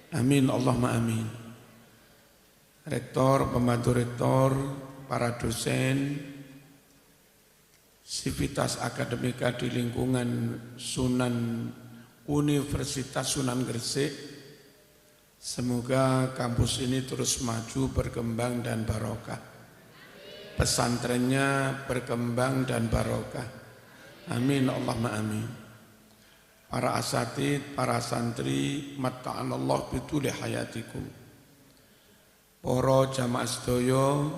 Amin, Allahumma amin. Rektor, pembantu rektor, para dosen, sivitas akademika di lingkungan Universitas Sunan Gresik, semoga kampus ini terus maju, berkembang dan barokah. Pesantrennya berkembang dan barokah. Amin, Allahumma amin. Para asatid, para santri, matta'anallah bituli hayatikum. Para jamaah sedaya,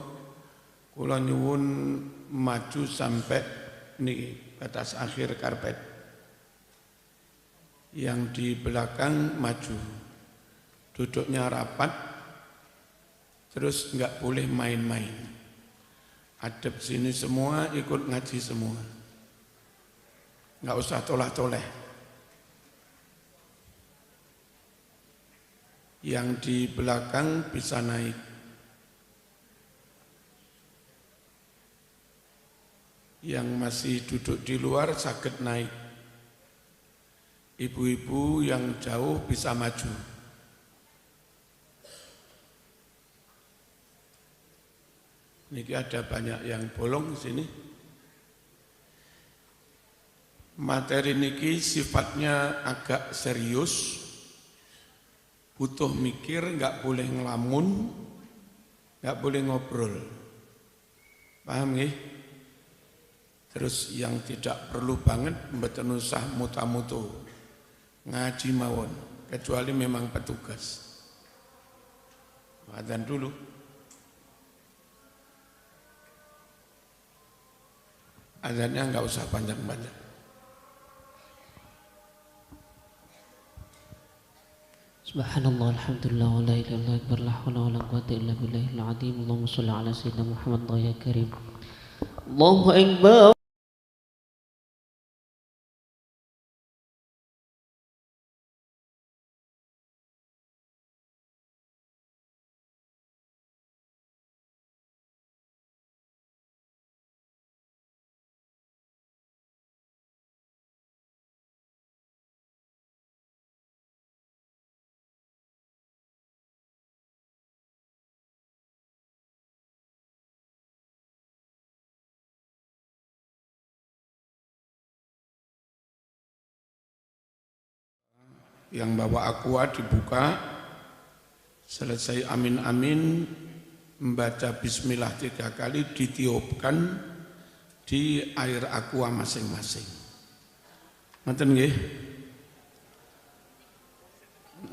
kula nyuwun maju sampai niki batas akhir karpet. Yang di belakang maju, duduknya rapat, terus enggak boleh main-main. Adep sini semua, ikut ngaji semua. Enggak usah tolah-toleh. Yang di belakang bisa naik. Yang masih duduk di luar sakit naik. Ibu-ibu yang jauh bisa maju. Niki ada banyak yang bolong di sini. Materi niki sifatnya agak serius. Butuh mikir, enggak boleh ngelamun, enggak boleh ngobrol. Paham nggih? Terus yang tidak perlu banget mboten usah muta-mutu. Ngaji mawon, kecuali memang petugas. Adzan dulu. Adzannya enggak usah panjang-panjang. Subhanallah, alhamdulillah, wa la ilaha illallah, akbar, la haula wa la quwwata illa billahil azim. Allahumma shalli ala sayyidina Muhammad ya karim. Allahu akbar. Yang bawa aqua dibuka, selesai amin-amin, membaca bismillah 3 kali, ditiupkan di air aqua masing-masing. Ngoten nggih?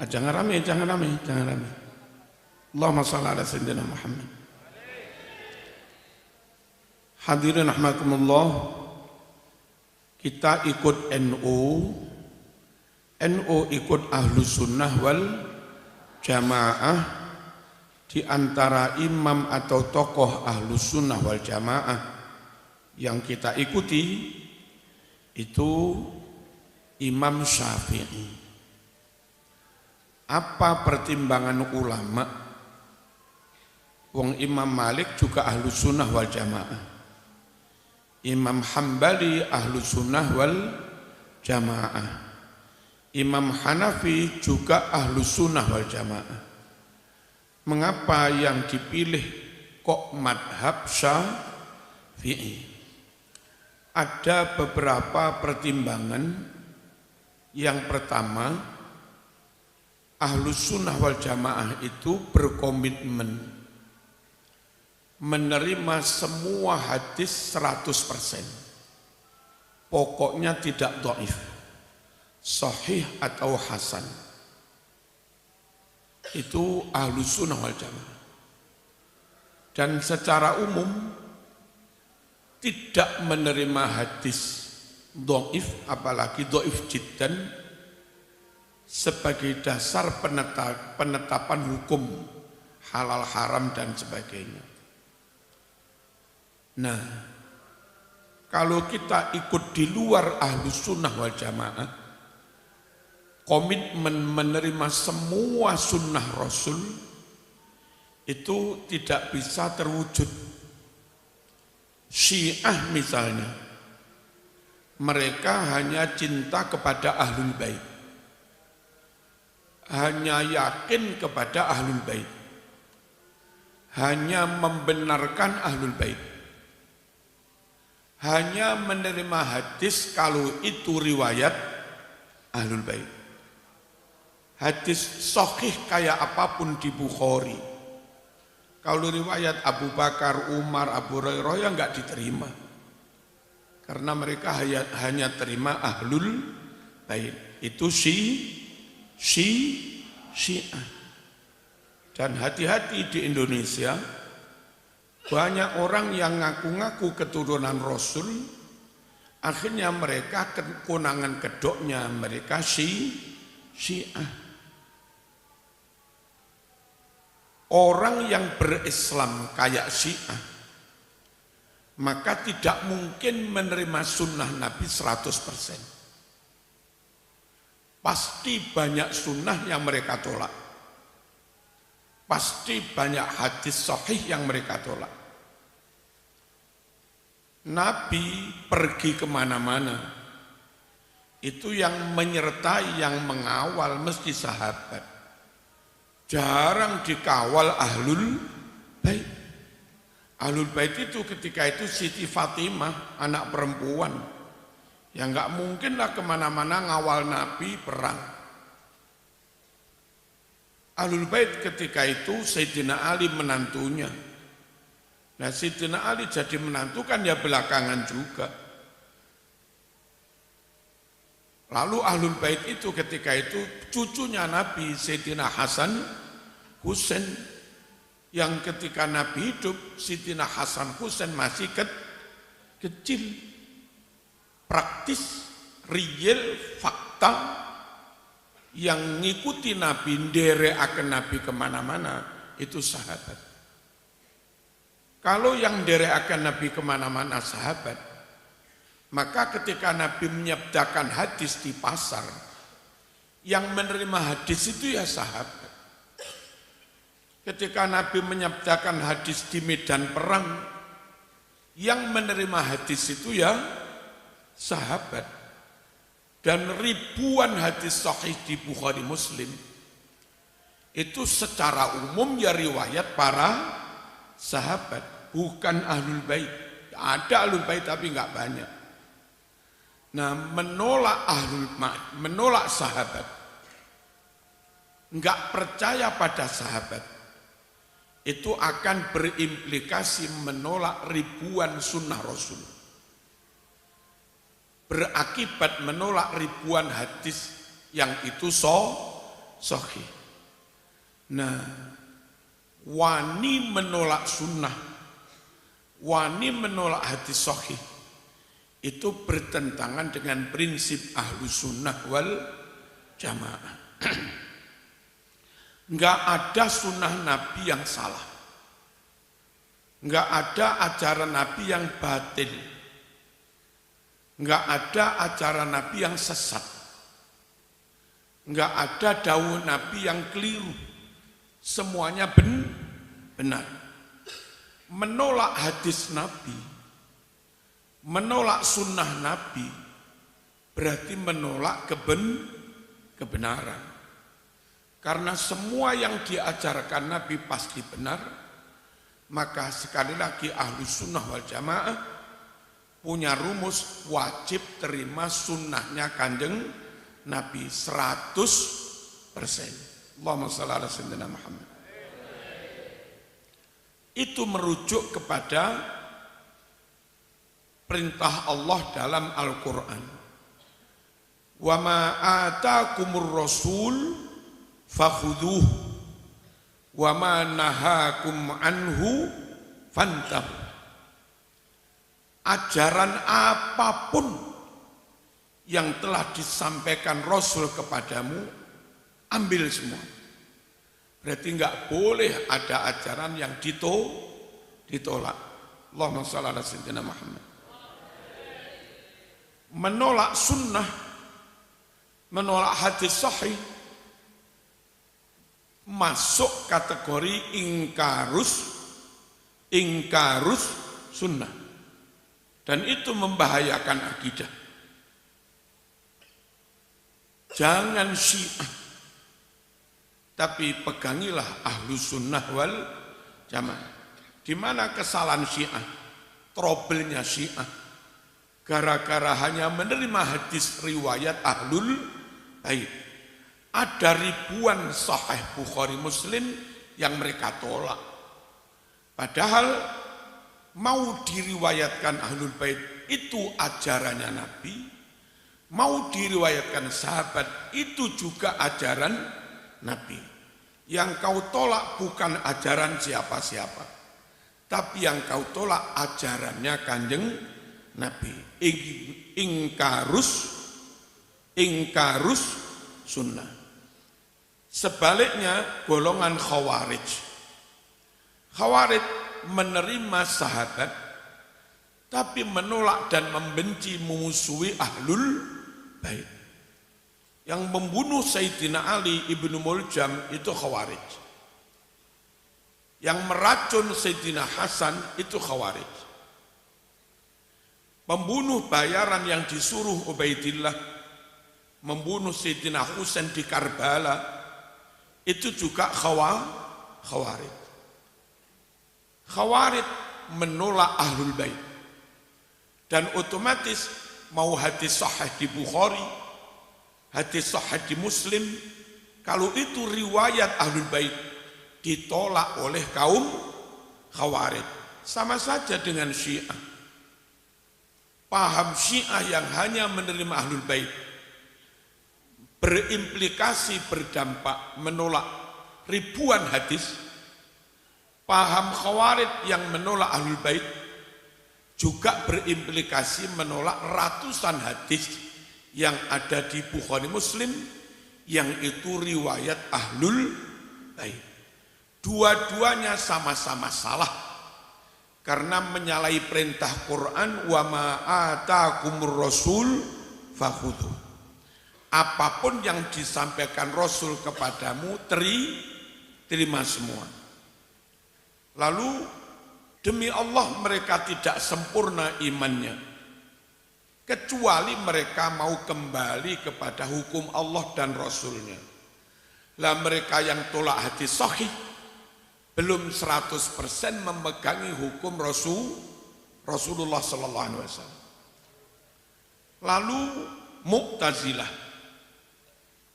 Jangan rame. Allahumma shalli ala sayyidina Muhammad. Hadirin rahimakumullah, kita ikut NU ikut Ahlus Sunnah wal Jamaah. Di antara imam atau tokoh Ahlus Sunnah wal Jamaah yang kita ikuti itu Imam Syafi'i. Apa pertimbangan ulama? Wong Imam Malik juga Ahlus Sunnah wal Jamaah, Imam Hambali Ahlus Sunnah wal Jamaah, Imam Hanafi juga Ahlus Sunnah wal Jamaah. Mengapa yang dipilih kok madhab Syafi'i? Ada beberapa pertimbangan. Yang pertama, Ahlus Sunnah wal Jamaah itu berkomitmen menerima semua hadis 100%. Pokoknya tidak dhaif, sahih atau hasan. Itu Ahlus Sunnah wal Jamaah. Dan secara umum tidak menerima hadis dhaif, apalagi dhaif jiddan, sebagai dasar penetapan hukum halal haram dan sebagainya. Nah, kalau kita ikut di luar Ahlus Sunnah wal Jamaah, komitmen menerima semua sunnah Rasul itu tidak bisa terwujud. Syiah misalnya, mereka hanya cinta kepada Ahlul Bait. hanya yakin kepada ahlul bait, hanya membenarkan ahlul bait, hanya menerima hadis kalau itu riwayat ahlul bait. Hadis sahih kayak apapun di Bukhari, kalau riwayat Abu Bakar, Umar, Abu Hurairah ya enggak diterima. Karena mereka hanya terima ahlul bait. Itu Syiah. Dan hati-hati di Indonesia, banyak orang yang ngaku-ngaku keturunan Rasul, akhirnya mereka konangan kedoknya mereka Syiah. Orang yang berislam kayak Syiah, maka tidak mungkin menerima sunnah Nabi 100%. Pasti banyak sunnah yang mereka tolak. Pasti banyak hadis sahih yang mereka tolak. Nabi pergi kemana-mana, itu yang menyertai, yang mengawal mesti sahabat. Jarang dikawal ahlul bait. Ahlul bait itu ketika itu Siti Fatimah, anak perempuan, yang nggak mungkin lah kemana-mana ngawal Nabi perang. Ahlul bait ketika itu Sayyidina Ali menantunya. Nah Sayyidina Ali jadi menantu kan ya belakangan juga. Lalu ahlul bait itu ketika itu cucunya Nabi Sayyidina Hasan Husain, yang ketika Nabi hidup Sayyidina Hasan Husain masih kecil. Praktis, real, fakta yang ngikuti Nabi, nderekaken Nabi kemana-mana itu sahabat. Kalau yang nderekaken Nabi kemana-mana sahabat, maka ketika Nabi menyabdakan hadis di pasar, yang menerima hadis itu ya sahabat. Ketika Nabi menyabdakan hadis di medan perang, yang menerima hadis itu ya sahabat. Dan ribuan hadis sahih di Bukhari Muslim, itu secara umum ya riwayat para sahabat, bukan ahlul bait. Ada ahlul bait tapi enggak banyak. Nah, menolak sahabat, enggak percaya pada sahabat, itu akan berimplikasi menolak ribuan sunnah Rasul. Berakibat menolak ribuan hadis yang itu sahih. Nah, wani menolak sunnah, wani menolak hadis sahih, itu bertentangan dengan prinsip ahlu sunnah wal jamaah. Enggak ada sunnah Nabi yang salah, enggak ada ajaran Nabi yang batil, enggak ada ajaran Nabi yang sesat, enggak ada dawuh Nabi yang keliru, semuanya benar. Menolak hadis Nabi, menolak sunnah Nabi, berarti menolak kebenaran. Karena semua yang diajarkan Nabi pasti benar, maka sekali lagi ahlu sunnah wal jamaah punya rumus wajib terima sunnahnya kanjeng Nabi 100%. Allahumma shalli ala sayyidina Muhammad. Itu merujuk kepada perintah Allah dalam Al-Quran. Wa ma atakumur rasul fakhudhuh wa ma nahakum anhu fantahu. Ajaran apapun yang telah disampaikan Rasul kepadamu, ambil semua. Berarti enggak boleh ada ajaran yang ditolak. Allahumma shalli ala sayyidina Muhammad. Menolak sunnah, menolak hadis sahih, masuk kategori ingkarus sunnah, dan itu membahayakan akidah. Jangan Syiah Tapi pegangilah ahlus sunnah wal jamaah. Di mana kesalahan Syiah, trouble-nya Syiah, gara-gara hanya menerima hadis riwayat ahlul bait. Ada ribuan sahih Bukhari Muslim yang mereka tolak. Padahal mau diriwayatkan ahlul bait itu ajarannya Nabi, mau diriwayatkan sahabat itu juga ajaran Nabi. Yang kau tolak bukan ajaran siapa-siapa, tapi yang kau tolak ajarannya Kanjeng Nabi. Ingkarus sunnah. Sebaliknya golongan Khawarij. Khawarij menerima sahabat tapi menolak dan membenci, memusuhi ahlul bait. Yang membunuh Sayyidina Ali ibnu Muljam itu Khawarij. Yang meracun Sayyidina Hasan itu Khawarij. Pembunuh bayaran yang disuruh Ubaidillah membunuh Sayyidina Husain di Karbala itu juga Khawarij. Khawarij menolak ahlul bait. Dan otomatis mau hadis sahih di Bukhari, hadis sahih di Muslim, kalau itu riwayat ahlul bait ditolak oleh kaum Khawarij. Sama saja dengan Syiah. Paham Syiah yang hanya menerima ahlul bait berimplikasi, berdampak menolak ribuan hadis. Paham Khawarij yang menolak ahlul bait juga berimplikasi menolak ratusan hadis yang ada di Bukhari Muslim yang itu riwayat ahlul bait. Dua-duanya sama-sama salah karena menyalahi perintah Quran, wa ma atakumur rasul fakhudhu. Apapun yang disampaikan Rasul kepadamu terima semua. Lalu demi Allah mereka tidak sempurna imannya kecuali mereka mau kembali kepada hukum Allah dan Rasulnya. Lah mereka yang tolak hadis sahih belum 100% memegangi hukum Rasulullah sallallahu alaihi wasallam. Lalu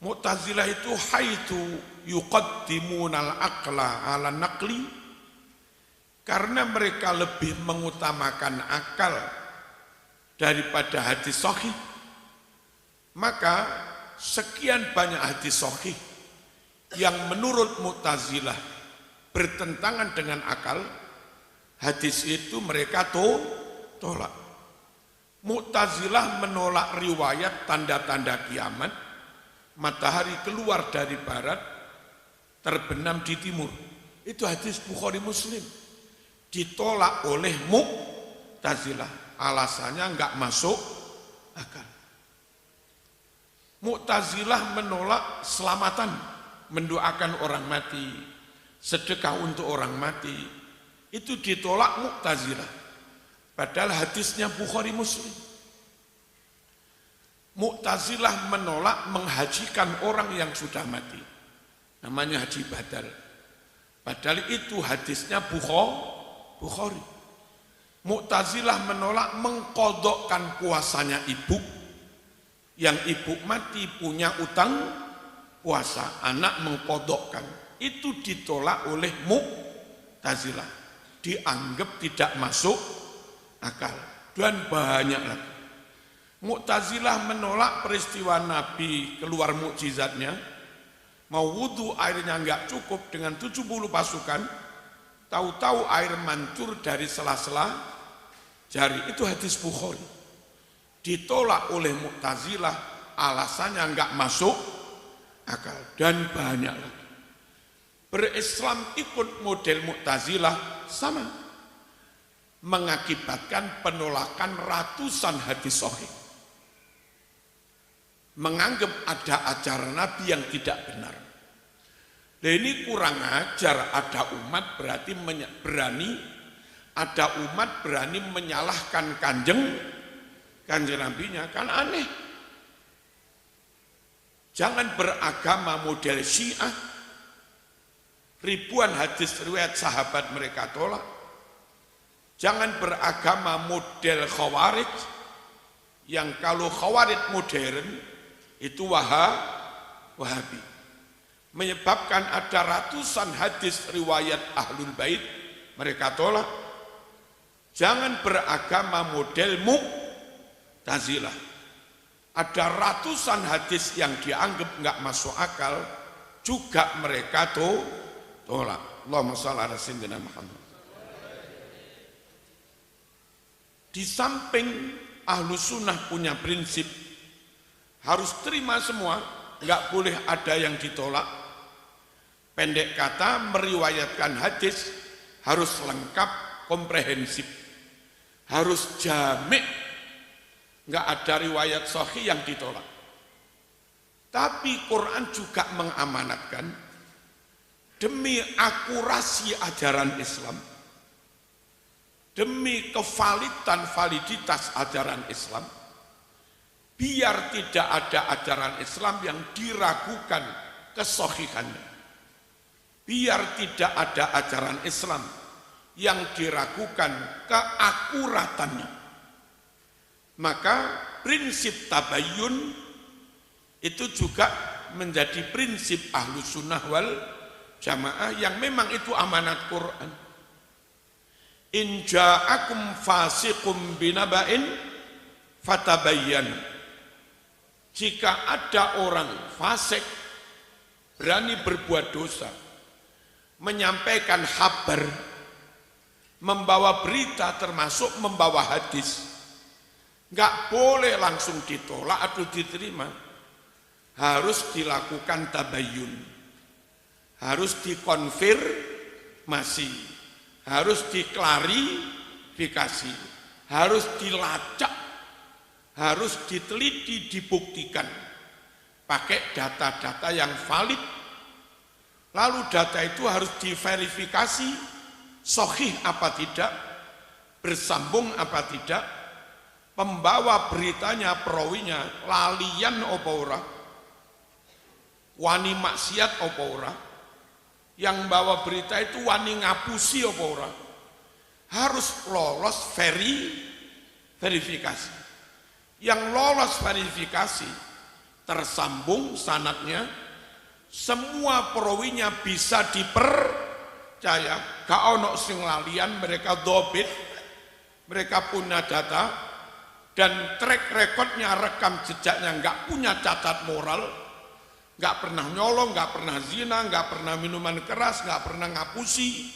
Mu'tazilah itu haitsu yuqaddimunal aqla 'ala naqli, karena mereka lebih mengutamakan akal daripada hadis sahih. Maka sekian banyak hadis sahih yang menurut Mu'tazilah bertentangan dengan akal, hadis itu mereka tolak. Mu'tazilah menolak riwayat tanda-tanda kiamat, matahari keluar dari barat, terbenam di timur. Itu hadis Bukhari Muslim. Ditolak oleh Mu'tazilah. Alasannya enggak masuk akal. Mu'tazilah menolak selamatan, mendoakan orang mati, sedekah untuk orang mati. Itu ditolak Mu'tazilah. Padahal hadisnya Bukhari Muslim. Mu'tazilah menolak menghajikan orang yang sudah mati. Namanya haji badal. Padahal itu hadisnya Bukhari. Mu'tazilah menolak mengqodokkan puasanya ibu. Yang ibu mati punya utang puasa, anak mengqodokkan. Itu ditolak oleh Mu'tazilah. Dianggap tidak masuk akal. Dan banyak lagi. Mu'tazilah menolak peristiwa Nabi keluar mukjizatnya, mau wudu airnya enggak cukup dengan 70 pasukan, tahu-tahu air mancur dari sela-sela jari. Itu hadis Bukhari. Ditolak oleh Mu'tazilah, alasannya enggak masuk akal. Dan banyak lagi. Berislam ikut model Mu'tazilah sama, mengakibatkan penolakan ratusan hadis sahih. Menganggap ada ajaran Nabi yang tidak benar. Nah ini kurang ajar, ada umat berani menyalahkan kanjeng Nabinya, kan aneh. Jangan beragama model Syiah, ribuan hadis riwayat sahabat mereka tolak. Jangan beragama model Khawarij, yang kalau Khawarij modern itu Wahabi. Menyebabkan ada ratusan hadis riwayat Ahlul Bait mereka tolak. Jangan beragama model Mu'tazilah. Ada ratusan hadis yang dianggap enggak masuk akal, juga mereka tolak. Allahumma shalli ala sayyidina Muhammad. Di samping ahlu sunnah punya prinsip, harus terima semua, enggak boleh ada yang ditolak. Pendek kata, meriwayatkan hadis harus lengkap, komprehensif. Harus jamek, enggak ada riwayat sahih yang ditolak. Tapi Quran juga mengamanatkan demi akurasi ajaran Islam, demi validitas ajaran Islam, biar tidak ada ajaran Islam yang diragukan kesahihannya, biar tidak ada ajaran Islam yang diragukan keakuratannya. Maka prinsip tabayyun itu juga menjadi prinsip ahlu sunnah wal jamaah yang memang itu amanat Quran. In ja'akum fasiqum binaba'in fatabayyan. Jika ada orang fasik berani berbuat dosa, menyampaikan kabar, membawa berita termasuk membawa hadis, enggak boleh langsung ditolak atau diterima. Harus dilakukan tabayyun, harus dikonfirmasi, harus diklarifikasi, harus dilacak, harus diteliti, dibuktikan pakai data-data yang valid. Lalu data itu harus diverifikasi sahih apa tidak, bersambung apa tidak, pembawa beritanya, perawinya lalian apa ora, wani maksiat apa ora, yang bawa berita itu wani ngapusi apa ora, harus lolos verifikasi. Yang lolos verifikasi tersambung sanadnya, semua perawinya bisa dipercaya, gak ono sing lalian, mereka dobit, mereka punya data, dan track recordnya, rekam jejaknya nggak punya cacat moral, nggak pernah nyolong, nggak pernah zina, nggak pernah minuman keras, nggak pernah ngapusi,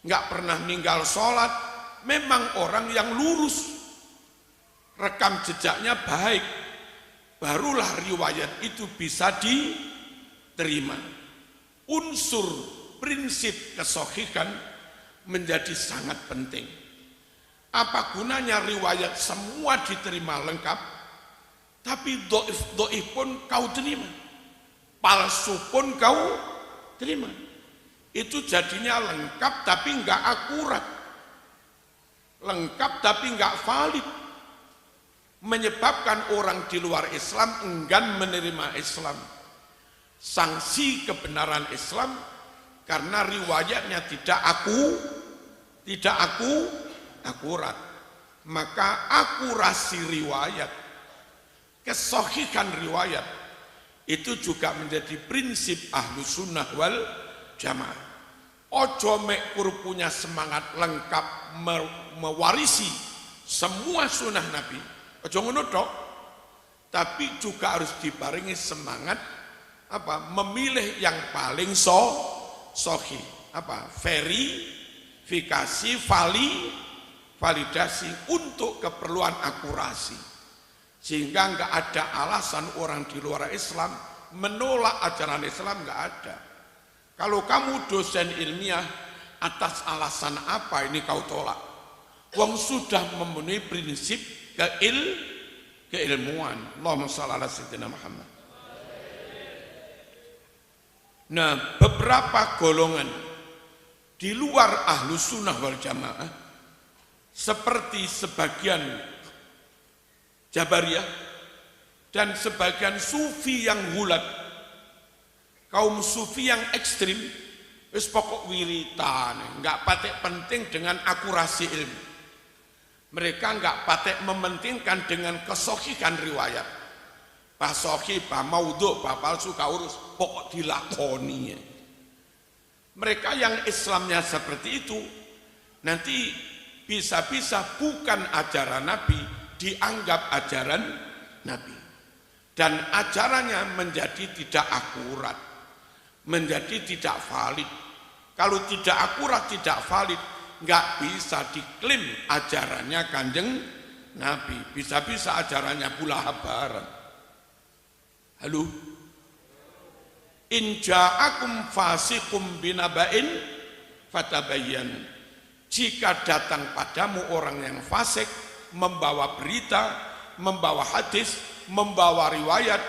nggak pernah ninggal sholat. Memang orang yang lurus, rekam jejaknya baik, barulah riwayat itu bisa diterima. Unsur prinsip kesahihan menjadi sangat penting. Apa gunanya riwayat semua diterima lengkap, tapi do'if pun kau terima, palsu pun kau terima. Itu jadinya lengkap tapi enggak akurat, lengkap tapi enggak valid, menyebabkan orang di luar Islam enggan menerima Islam, sanksi kebenaran Islam karena riwayatnya tidak akurat. Maka akurasi riwayat, kesahihan riwayat itu juga menjadi prinsip ahlu sunnah wal jamaah. Ojo mek punya semangat lengkap mewarisi semua sunnah Nabi, ojo ngono tok, tapi juga harus dibarengi semangat apa? Memilih yang paling sahih, apa? Verifikasi, validasi untuk keperluan akurasi, sehingga enggak ada alasan orang di luar Islam menolak ajaran Islam, enggak ada. Kalau kamu dosen ilmiah, atas alasan apa ini kau tolak? Wong sudah memenuhi prinsip keilmuan. Allahumma shalli ala sayyidina Muhammad. Nah, beberapa golongan di luar ahlu sunnah wal jamaah, seperti sebagian Jabariyah dan sebagian sufi yang hulat, kaum sufi yang ekstrim, Wis pokok wiritan, enggak patek penting dengan akurasi ilmu. Mereka enggak patek mementingkan dengan kesohihan riwayat. Bah sohih, bah maudhu, bah palsu, urus, pokok dilakoni. Mereka yang Islamnya seperti itu, nanti bisa-bisa bukan ajaran Nabi, dianggap ajaran Nabi. Dan ajarannya menjadi tidak akurat, menjadi tidak valid. Kalau tidak akurat, tidak valid, nggak bisa diklaim ajarannya Kanjeng Nabi. Bisa-bisa ajarannya pula habaran. Halo? In ja'akum fasiqum binaba'in fatabayyan. Jika datang padamu orang yang fasik, membawa berita, membawa hadis, membawa riwayat,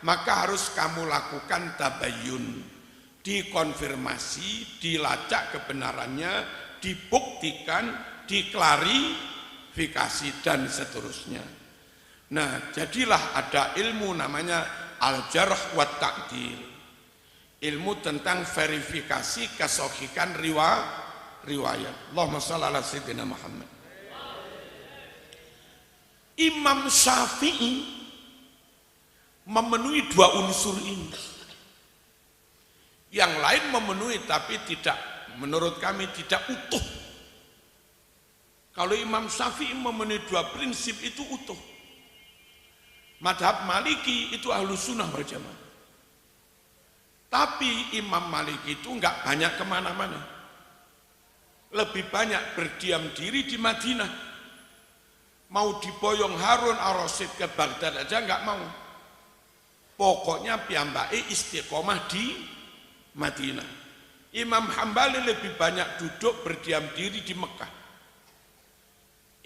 maka harus kamu lakukan tabayyun, dikonfirmasi, dilacak kebenarannya, dibuktikan, diklarifikasi dan seterusnya. Nah, jadilah ada ilmu namanya al-jarh wa ta'dil. Ilmu tentang verifikasi kesohihan riwayat. Allahumma shalli ala sayyidina Muhammad. Imam Syafi'i memenuhi dua unsur ini. Yang lain memenuhi tapi tidak, menurut kami tidak utuh. Kalau Imam Syafi'i memenuhi dua prinsip itu utuh. Madhab Maliki itu Ahlus Sunnah wal Jamaah. Tapi Imam Maliki itu enggak banyak kemana-mana. Lebih banyak berdiam diri di Madinah. Mau diboyong Harun ar-Rasyid ke Baghdad aja enggak mau. Pokoknya piyambake istiqomah di Madinah. Imam Hambali lebih banyak duduk berdiam diri di Mekah.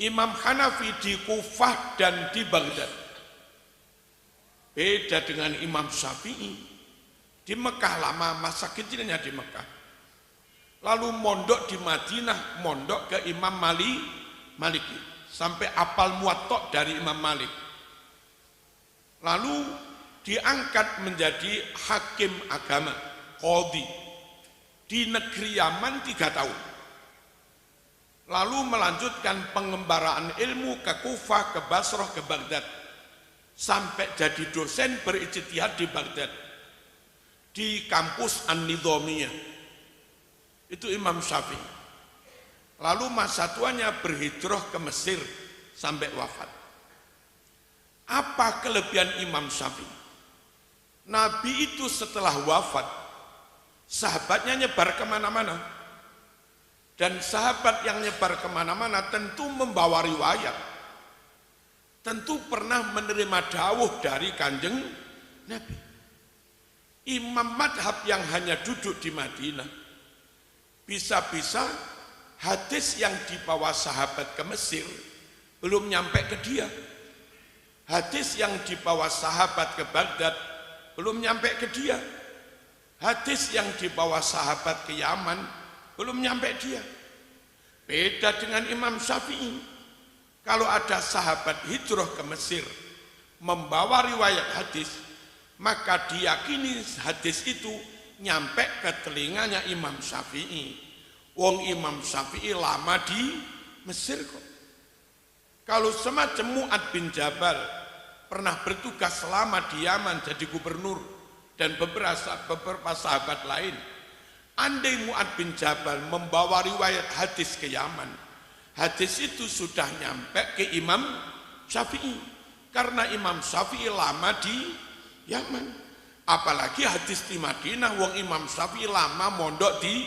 Imam Hanafi di Kufah dan di Baghdad. Beda dengan Imam Syafi'i. Di Mekah lama, masa kecilnya di Mekah. Lalu mondok di Madinah, mondok ke Imam Maliki. Sampai apal muwatta dari Imam Malik. Lalu diangkat menjadi hakim agama, qadhi. Di negeri Yaman 3 tahun. Lalu melanjutkan pengembaraan ilmu ke Kufah, ke Basrah, ke Baghdad. Sampai jadi dosen berijtihad di Baghdad. Di kampus An-Nidhamiyah. Itu Imam Syafi'i. Lalu masa tuanya berhijrah ke Mesir sampai wafat. Apa kelebihan Imam Syafi'i? Nabi itu setelah wafat, sahabatnya nyebar kemana-mana. Dan sahabat yang nyebar kemana-mana tentu membawa riwayat. Tentu pernah menerima dawuh dari Kanjeng Nabi. Imam madhab yang hanya duduk di Madinah, bisa-bisa hadis yang dibawa sahabat ke Mesir belum nyampe ke dia. Hadis yang dibawa sahabat ke Baghdad belum nyampe ke dia. Hadis yang dibawa sahabat ke Yaman belum nyampe dia. Beda dengan Imam Syafi'i. Kalau ada sahabat hijrah ke Mesir membawa riwayat hadis, maka diyakini hadis itu nyampe ke telinganya Imam Syafi'i. Wong Imam Syafi'i lama di Mesir kok. Kalau semacam Mu'ad bin Jabal pernah bertugas selama di Yaman jadi gubernur dan beberapa sahabat lain. Andai Mu'ad bin Jabal membawa riwayat hadis ke Yaman, hadis itu sudah nyampe ke Imam Syafi'i. Karena Imam Syafi'i lama di Yaman. Apalagi hadis di Madinah, wong Imam Syafi'i lama mondok di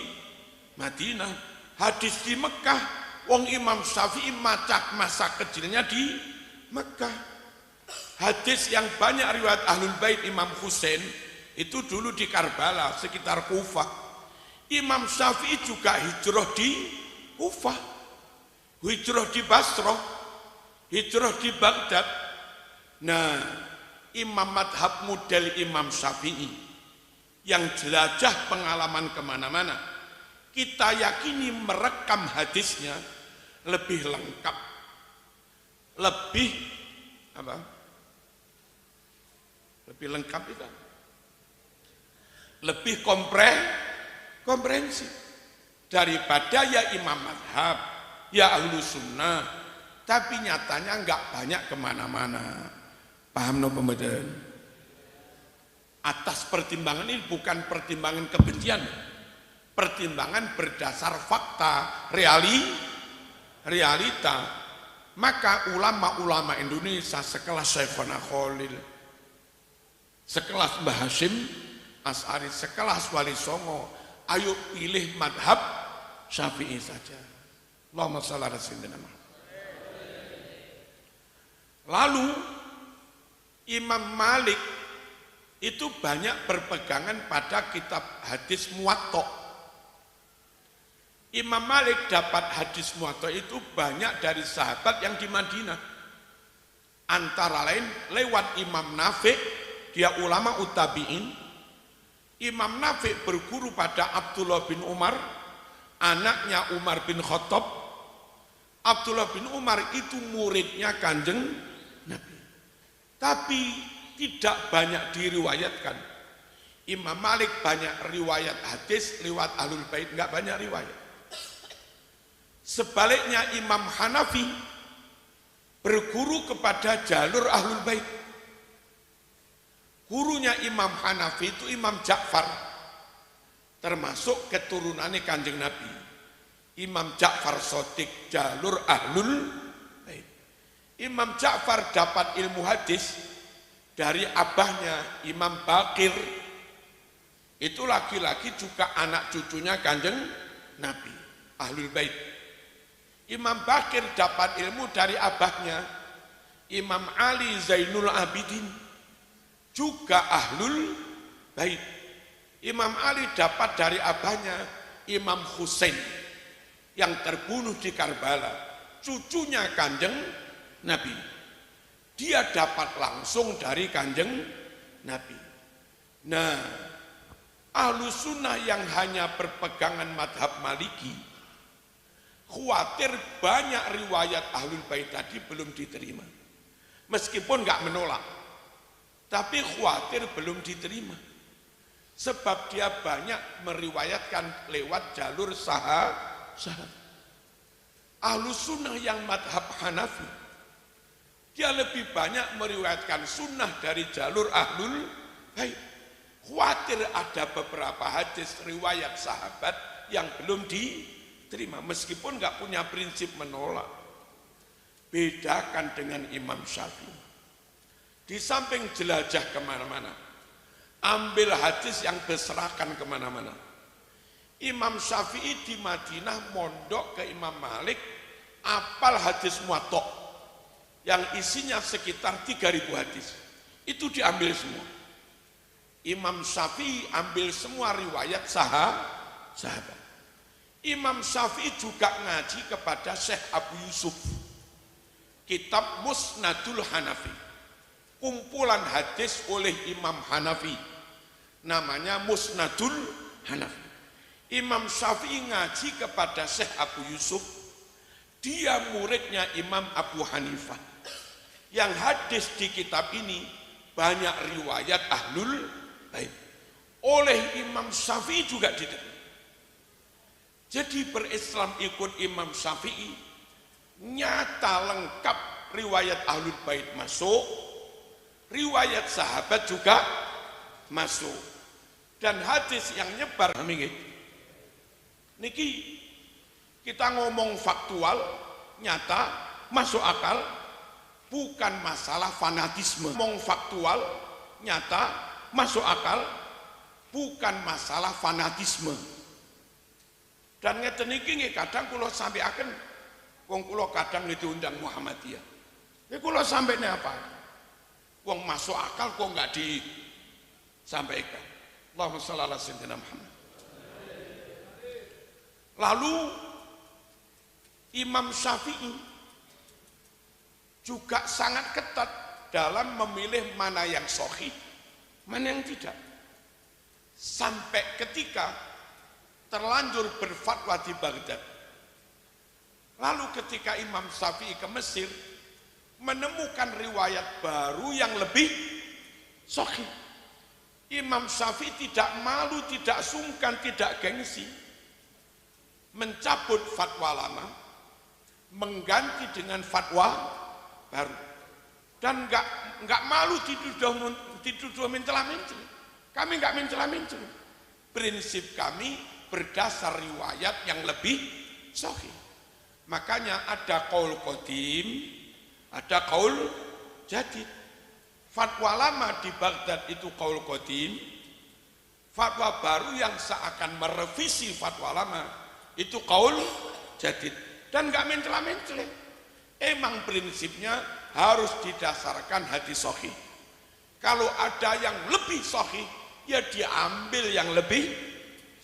Madinah. Hadis di Mekah, wong Imam Syafi'i macak masa kecilnya di Mekah. Hadis yang banyak riwayat Ahlul Bait Imam Husain itu dulu di Karbala, sekitar Kufah. Imam Syafi'i juga hijrah di Kufah, hijrah di Basrah, hijrah di Baghdad. Nah, imam madhab model Imam Syafi'i yang jelajah pengalaman kemana-mana, kita yakini merekam hadisnya lebih lengkap, lebih apa? Lebih lengkap itu, lebih komprehensif daripada ya imam madhab, ya ahlu sunnah, tapi nyatanya enggak banyak kemana-mana. Paham no pembedahan? Atas pertimbangan ini bukan pertimbangan kebencian, pertimbangan berdasar fakta, realita. Maka ulama-ulama Indonesia sekelas Syekhona Khalil, sekelas Mbah Hasyim As'ari, sekelas Wali Songo, ayo pilih madhab Syafi'i saja. Allahumma shalli ala sayyidina Muhammad. Lalu Imam Malik itu banyak berpegangan pada kitab hadis Muwatta. Imam Malik dapat hadis Muwatta itu banyak dari sahabat yang di Madinah. Antara lain lewat Imam Nafi', dia ulama utabi'in. Imam Nafi' berguru pada Abdullah bin Umar, anaknya Umar bin Khattab. Abdullah bin Umar itu muridnya Kanjeng Nabi. Tapi tidak banyak diriwayatkan. Imam Malik banyak riwayat hadis lewat Ahlul Bait, enggak banyak riwayat. Sebaliknya Imam Hanafi berguru kepada jalur Ahlul Bait. Gurunya Imam Hanafi itu Imam Ja'far, termasuk keturunannya Kanjeng Nabi. Imam Ja'far Shadiq, jalur Ahlul Bait. Imam Ja'far dapat ilmu hadis dari abahnya Imam Baqir. Itu laki-laki juga anak cucunya Kanjeng Nabi, Ahlul Bait. Imam Baqir dapat ilmu dari abahnya Imam Ali Zainul Abidin, juga Ahlul Bait. Imam Ali dapat dari abahnya Imam Husain yang terbunuh di Karbala, cucunya Kanjeng Nabi. Dia dapat langsung dari Kanjeng Nabi. Nah, ahlu sunnah yang hanya berpegangan madhab Maliki khawatir banyak riwayat Ahlul Bait tadi belum diterima. Meskipun enggak menolak, tapi khawatir belum diterima. Sebab dia banyak meriwayatkan lewat jalur sahabat. Ahlu sunnah yang madhab Hanafi, dia lebih banyak meriwayatkan sunnah dari jalur Ahlul Bait. Khawatir ada beberapa hadis riwayat sahabat yang belum diterima, meskipun nggak punya prinsip menolak. Bedakan dengan Imam Syafi'i. Di samping jelajah kemana-mana, ambil hadis yang berserakan kemana-mana. Imam Syafi'i di Madinah mondok ke Imam Malik, apal hadis Muwatta yang isinya sekitar 3.000 hadis. Itu diambil semua. Imam Syafi'i ambil semua riwayat sahabat. Imam Syafi'i juga ngaji kepada Syekh Abu Yusuf, kitab Musnadul Hanafi, kumpulan hadis oleh Imam Hanafi, namanya Musnadul Hanafi. Imam Syafi'i ngaji kepada Syekh Abu Yusuf, dia muridnya Imam Abu Hanifah. Yang hadis di kitab ini banyak riwayat Ahlul Bait. Oleh Imam Syafi'i juga diterima. Jadi berislam ikut Imam Syafi'i, nyata lengkap riwayat Ahlul Bait masuk, riwayat sahabat juga masuk. Dan hadis yang nyebar, niki kita ngomong faktual, nyata, masuk akal, bukan masalah fanatisme. Ngomong faktual, nyata, masuk akal, bukan masalah fanatisme. Dan ngeten iki nggih kadang kula sampaiaken, wong kula kadang diundang Muhammadiyah. Nek kula sampaikan apa? Wong masuk akal kok enggak disampaikan. Allahumma shalli ala sayyidina Muhammad. Lalu Imam Syafi'i juga sangat ketat dalam memilih mana yang sahih, mana yang tidak. Sampai ketika terlanjur berfatwa di Baghdad. Lalu ketika Imam Syafi'i ke Mesir, menemukan riwayat baru yang lebih sahih. Imam Syafi'i tidak malu, tidak sungkan, tidak gengsi mencabut fatwa lama, mengganti dengan fatwa baru, dan nggak malu dituduh mencela-mencela. Kami nggak mencela-mencela. Prinsip kami berdasar riwayat yang lebih sahih. Makanya ada qaul qadim, ada qaul jadid. Fatwa lama di Baghdad itu qaul qadim, fatwa baru yang seakan merevisi fatwa lama itu qaul jadid. Dan nggak mencela-mencela. Emang prinsipnya harus didasarkan hadis sahih. Kalau ada yang lebih sahih, ya diambil yang lebih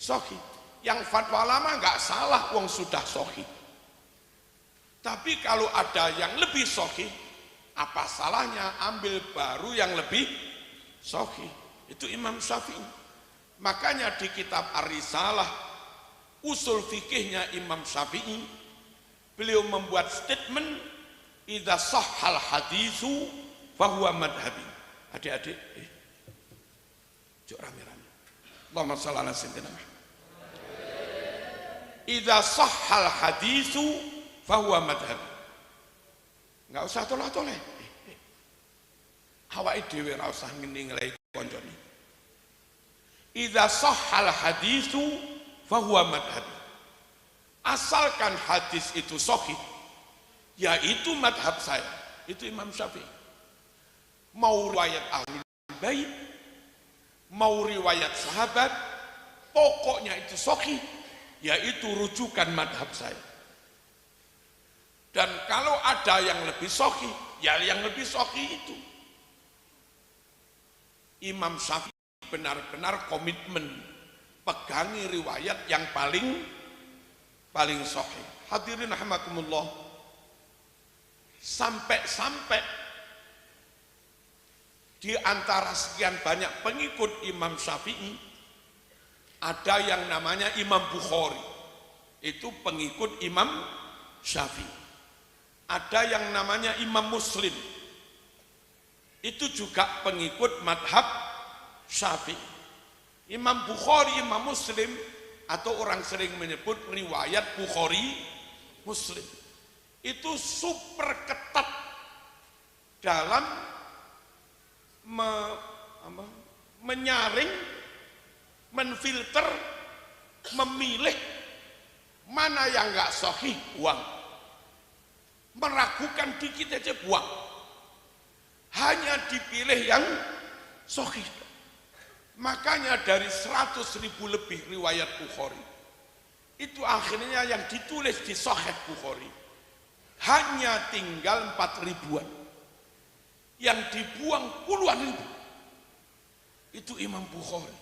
sahih. Yang fatwa lama nggak salah, wong sudah sahih. Tapi kalau ada yang lebih sahih, apa salahnya ambil baru yang lebih sahih? Itu Imam Syafi'i. Makanya di kitab Ar-Risalah, usul fikihnya Imam Syafi'i, beliau membuat statement, idza sahhal haditsu fahuwa madhhabi. Adik-adik, jok rame-rame. Allahumma shalli ala sayyidina Muhammad. Idza sahhal haditsu fahuwa madhhabi. Enggak usah toleh-toleh. Awake dhewe ora usah ngeninglehi kancane. Idza sahhal haditsu fahuwa madhhabi. Asalkan hadis itu sahih, yaitu madhab saya, itu Imam Syafi'i. Mau riwayat ahlul bait, mau riwayat sahabat, pokoknya itu sahih, yaitu rujukan madhab saya. Dan kalau ada yang lebih sahih, ya yang lebih sahih itu. Imam Syafi'i benar-benar komitmen pegangi riwayat yang paling sahih. Hadirin rahimakumullah, sampai di antara sekian banyak pengikut Imam Syafi'i ada yang namanya Imam Bukhari, itu pengikut Imam Syafi'i. Ada yang namanya Imam Muslim, itu juga pengikut madhab Syafi'i. Imam Bukhari, Imam Muslim, atau orang sering menyebut riwayat Bukhari Muslim, itu super ketat dalam menyaring, menfilter, memilih mana yang enggak sahih, buang. Meragukan dikit aja buang. Hanya dipilih yang sahih. Makanya dari 100.000 lebih riwayat Bukhari, itu akhirnya yang ditulis di Sahih Bukhari hanya tinggal 4.000-an. Yang dibuang puluhan ribu. Itu Imam Bukhari.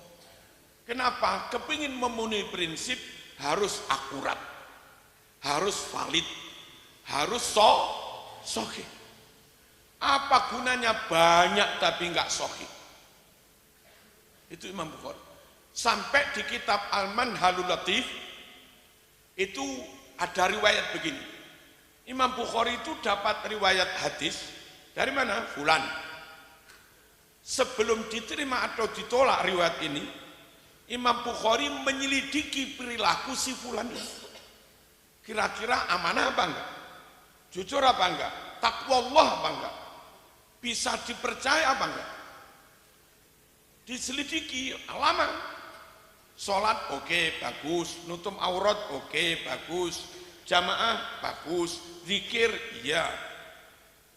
Kenapa? Kepingin memenuhi prinsip harus akurat, harus valid, harus sahih. Apa gunanya banyak tapi enggak sahih? Itu Imam Bukhari. Sampai di kitab Al-Manhalul Latif itu ada riwayat begini. Imam Bukhari itu dapat riwayat hadis dari mana? Fulan. Sebelum diterima atau ditolak riwayat ini, Imam Bukhari menyelidiki perilaku si fulan ini. Kira-kira amanah apa enggak? Jujur apa enggak? Taqwallah apa enggak? Bisa dipercaya apa enggak? Diselidiki lama. Sholat oke, bagus, nutup aurat oke, bagus, jamaah bagus, zikir iya.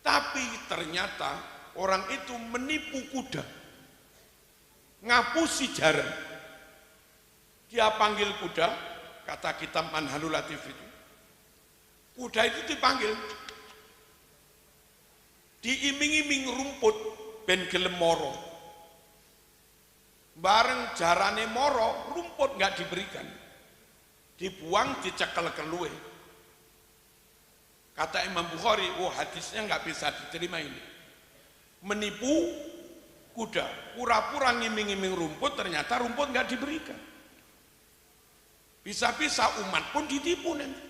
Tapi ternyata orang itu menipu kuda, ngapusi jaran. Dia panggil kuda, kata kitab Manhalul Latif itu. Kuda itu dipanggil, diiming-iming rumput ben gelem moro. Bareng jarane moro, rumput nggak diberikan, dibuang, dicekel keluwe. Kata Imam Bukhari, hadisnya nggak bisa diterima ini. Menipu kuda, pura-pura ngiming-ngiming rumput, ternyata rumput nggak diberikan. Bisa-bisa umat pun ditipu nanti.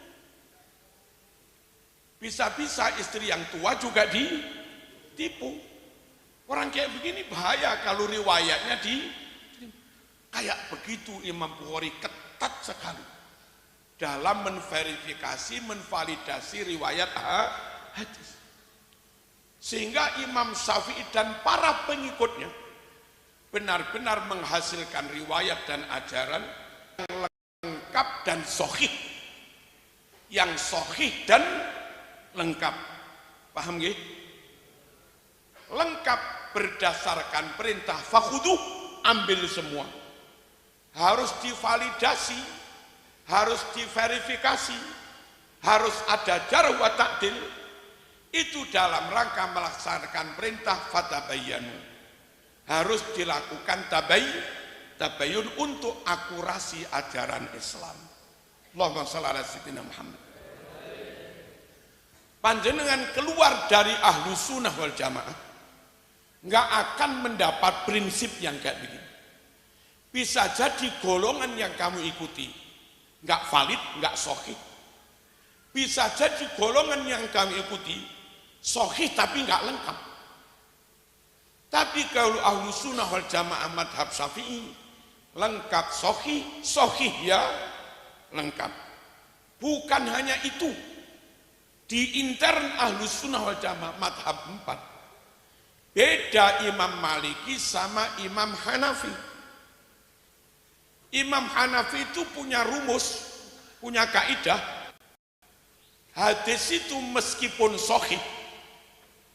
Bisa-bisa istri yang tua juga ditipu. Orang kayak begini bahaya kalau riwayatnya Kayak begitu Imam Bukhari ketat sekali dalam menverifikasi, menvalidasi riwayat hadis. Sehingga Imam Syafi'i dan para pengikutnya benar-benar menghasilkan riwayat dan ajaran yang lengkap dan sahih. Yang sahih dan lengkap. Paham nggih? Lengkap berdasarkan perintah fakhuduh, ambil semua. Harus divalidasi, harus diverifikasi, harus ada jarh wa ta'dil. Itu dalam rangka melaksanakan perintah fatabayyanu. Harus dilakukan tabayyun untuk akurasi ajaran Islam. Allahumma shalli ala sayyidina Muhammad. Panjenengan keluar dari ahlu sunnah wal jamaah, nggak akan mendapat prinsip yang kayak begini. Bisa jadi golongan yang kamu ikuti nggak valid, nggak sahih. Bisa jadi golongan yang kamu ikuti sahih tapi nggak lengkap. Tapi kalau ahlu sunnah wal jamaah madhab Syafi'i lengkap sahih, sahih ya lengkap. Bukan hanya itu, di intern ahlu sunnah wal jamaah madhab 4 beda Imam Maliki sama Imam Hanafi. Imam Hanafi itu punya rumus, punya kaidah, hadis itu meskipun sahih,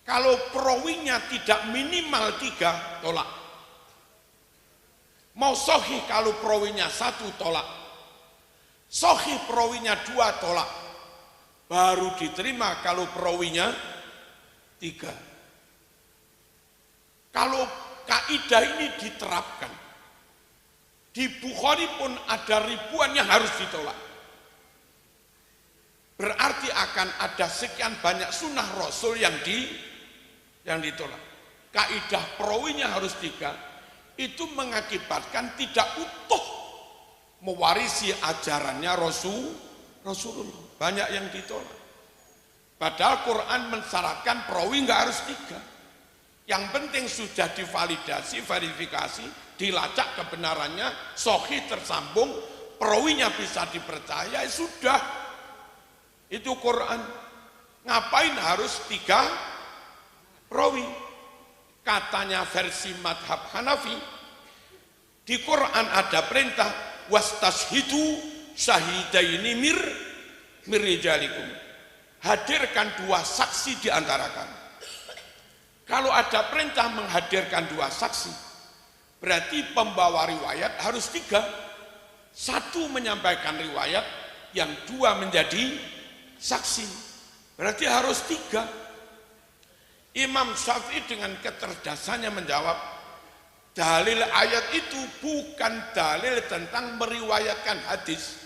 kalau perawinya tidak minimal 3, tolak. Mau sahih kalau perawinya 1, tolak. Sahih perawinya 2, tolak. Baru diterima kalau perawinya 3. Kalau kaidah ini diterapkan, di Bukhari pun ada ribuan yang harus ditolak. Berarti akan ada sekian banyak sunnah Rasul yang ditolak. Kaidah perawinya harus 3, itu mengakibatkan tidak utuh mewarisi ajarannya Rasulullah. Banyak yang ditolak. Padahal Quran mensyaratkan perawi nggak harus 3. Yang penting sudah divalidasi, verifikasi, dilacak kebenarannya, sahih tersambung, perawinya bisa dipercaya, sudah. Itu Quran. Ngapain harus 3 perawi? Katanya versi madhab Hanafi, di Quran ada perintah wastashhidu syahidaini mir rijalikum. Hadirkan 2 saksi di antara kamu. Kalau ada perintah menghadirkan 2 saksi, berarti pembawa riwayat harus 3. 1 menyampaikan riwayat, yang 2 menjadi saksi. Berarti harus 3. Imam Syafi'i dengan kecerdasannya menjawab, dalil ayat itu bukan dalil tentang meriwayatkan hadis.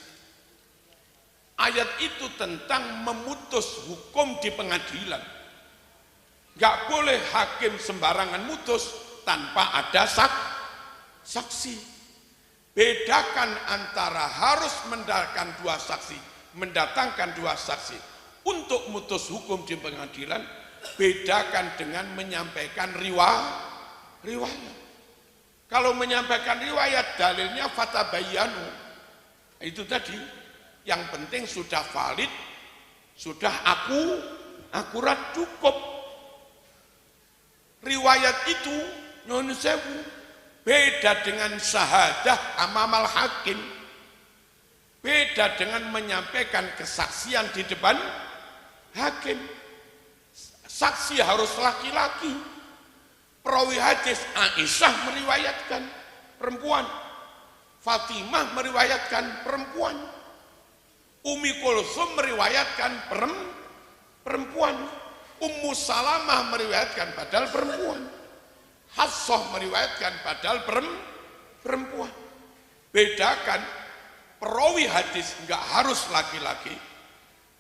Ayat itu tentang memutus hukum di pengadilan. Gak boleh hakim sembarangan mutus tanpa ada saksi. Bedakan antara harus mendatangkan 2 saksi untuk mutus hukum di pengadilan, bedakan dengan menyampaikan riwayat. Kalau menyampaikan riwayat dalilnya fatabayyanu, itu tadi, yang penting sudah valid, sudah akurat, cukup. Riwayat itu nyun sewu beda dengan syahadah amamal hakim, beda dengan menyampaikan kesaksian di depan hakim. Saksi harus laki-laki. Perawi hadis Aisyah meriwayatkan perempuan, Fatimah meriwayatkan perempuan, Ummi Kulsum meriwayatkan perempuan, Ummu Salamah meriwayatkan padahal perempuan, Hafsah meriwayatkan padahal perempuan. Bedakan, perawi hadis enggak harus laki-laki.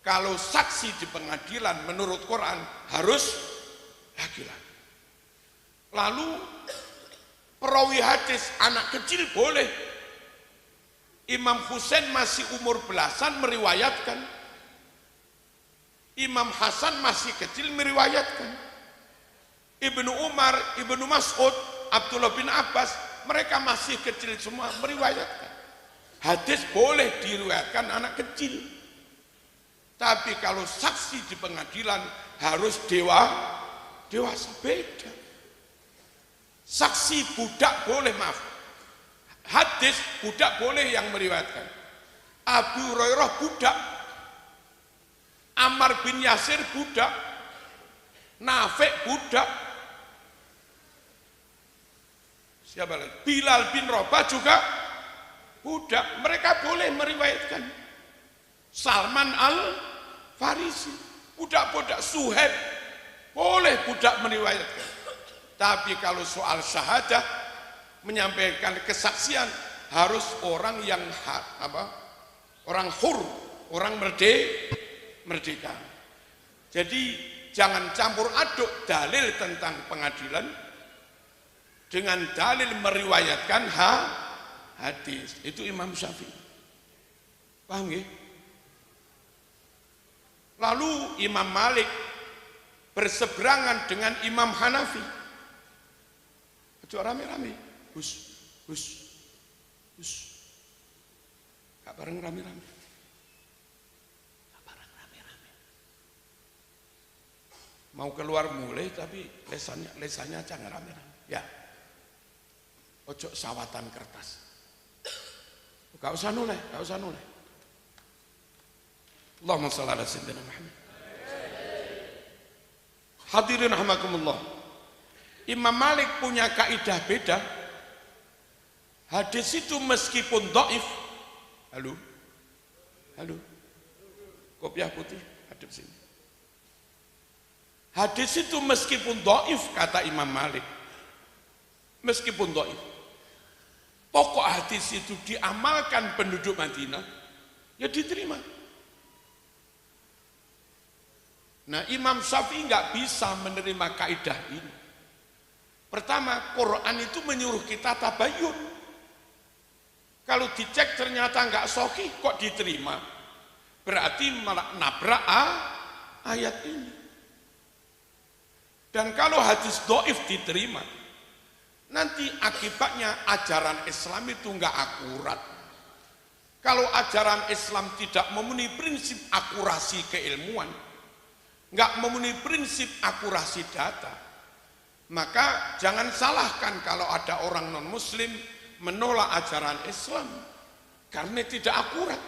Kalau saksi di pengadilan menurut Quran harus laki-laki. Lalu perawi hadis anak kecil boleh. Imam Husain masih umur belasan meriwayatkan. Imam Hasan masih kecil meriwayatkan. Ibnu Umar, Ibnu Mas'ud, Abdullah bin Abbas mereka masih kecil semua meriwayatkan. Hadis boleh diriwayatkan anak kecil. Tapi kalau saksi di pengadilan harus dewasa, beda. Saksi budak boleh, maaf. Hadis budak boleh yang meriwayatkan. Abu Hurairah budak, Ammar bin Yasir budak, Nafi' budak, siapa lagi? Bilal bin Rabah juga budak. Mereka boleh meriwayatkan. Salman Al-Farisi budak-budak. Suhaib boleh budak meriwayatkan. Tapi kalau soal syahadah, menyampaikan kesaksian, harus orang yang orang hur, orang merdeka. Jadi jangan campur aduk dalil tentang pengadilan dengan dalil meriwayatkan hadis. Itu Imam Syafi'i. Paham ya? Lalu Imam Malik berseberangan dengan Imam Hanafi. Itu rame-rame. Hus. Gak bareng rame-rame. Mau keluar mulai tapi lesannya jangan rame-rame. Ya. Ojo sawatan kertas. Gak usah noleh. Allahumma shalli ala sayyidina Muhammad. Hadirin rahimakumullah. Imam Malik punya kaidah beda. Hadis itu meskipun dhaif. Halo. Kopiah putih hadap sini. Hadis itu meskipun dhaif, kata Imam Malik. Meskipun dhaif. Pokok hadis itu diamalkan penduduk Madinah, ya diterima. Nah, Imam Syafi'i nggak bisa menerima kaidah ini. Pertama, Quran itu menyuruh kita tabayyun. Kalau dicek ternyata nggak sahih, kok diterima? Berarti malah nabrak ayat ini. Dan kalau hadis dhaif diterima, nanti akibatnya ajaran Islam itu nggak akurat. Kalau ajaran Islam tidak memenuhi prinsip akurasi keilmuan, nggak memenuhi prinsip akurasi data, maka jangan salahkan kalau ada orang non-muslim menolak ajaran Islam karena tidak akurat.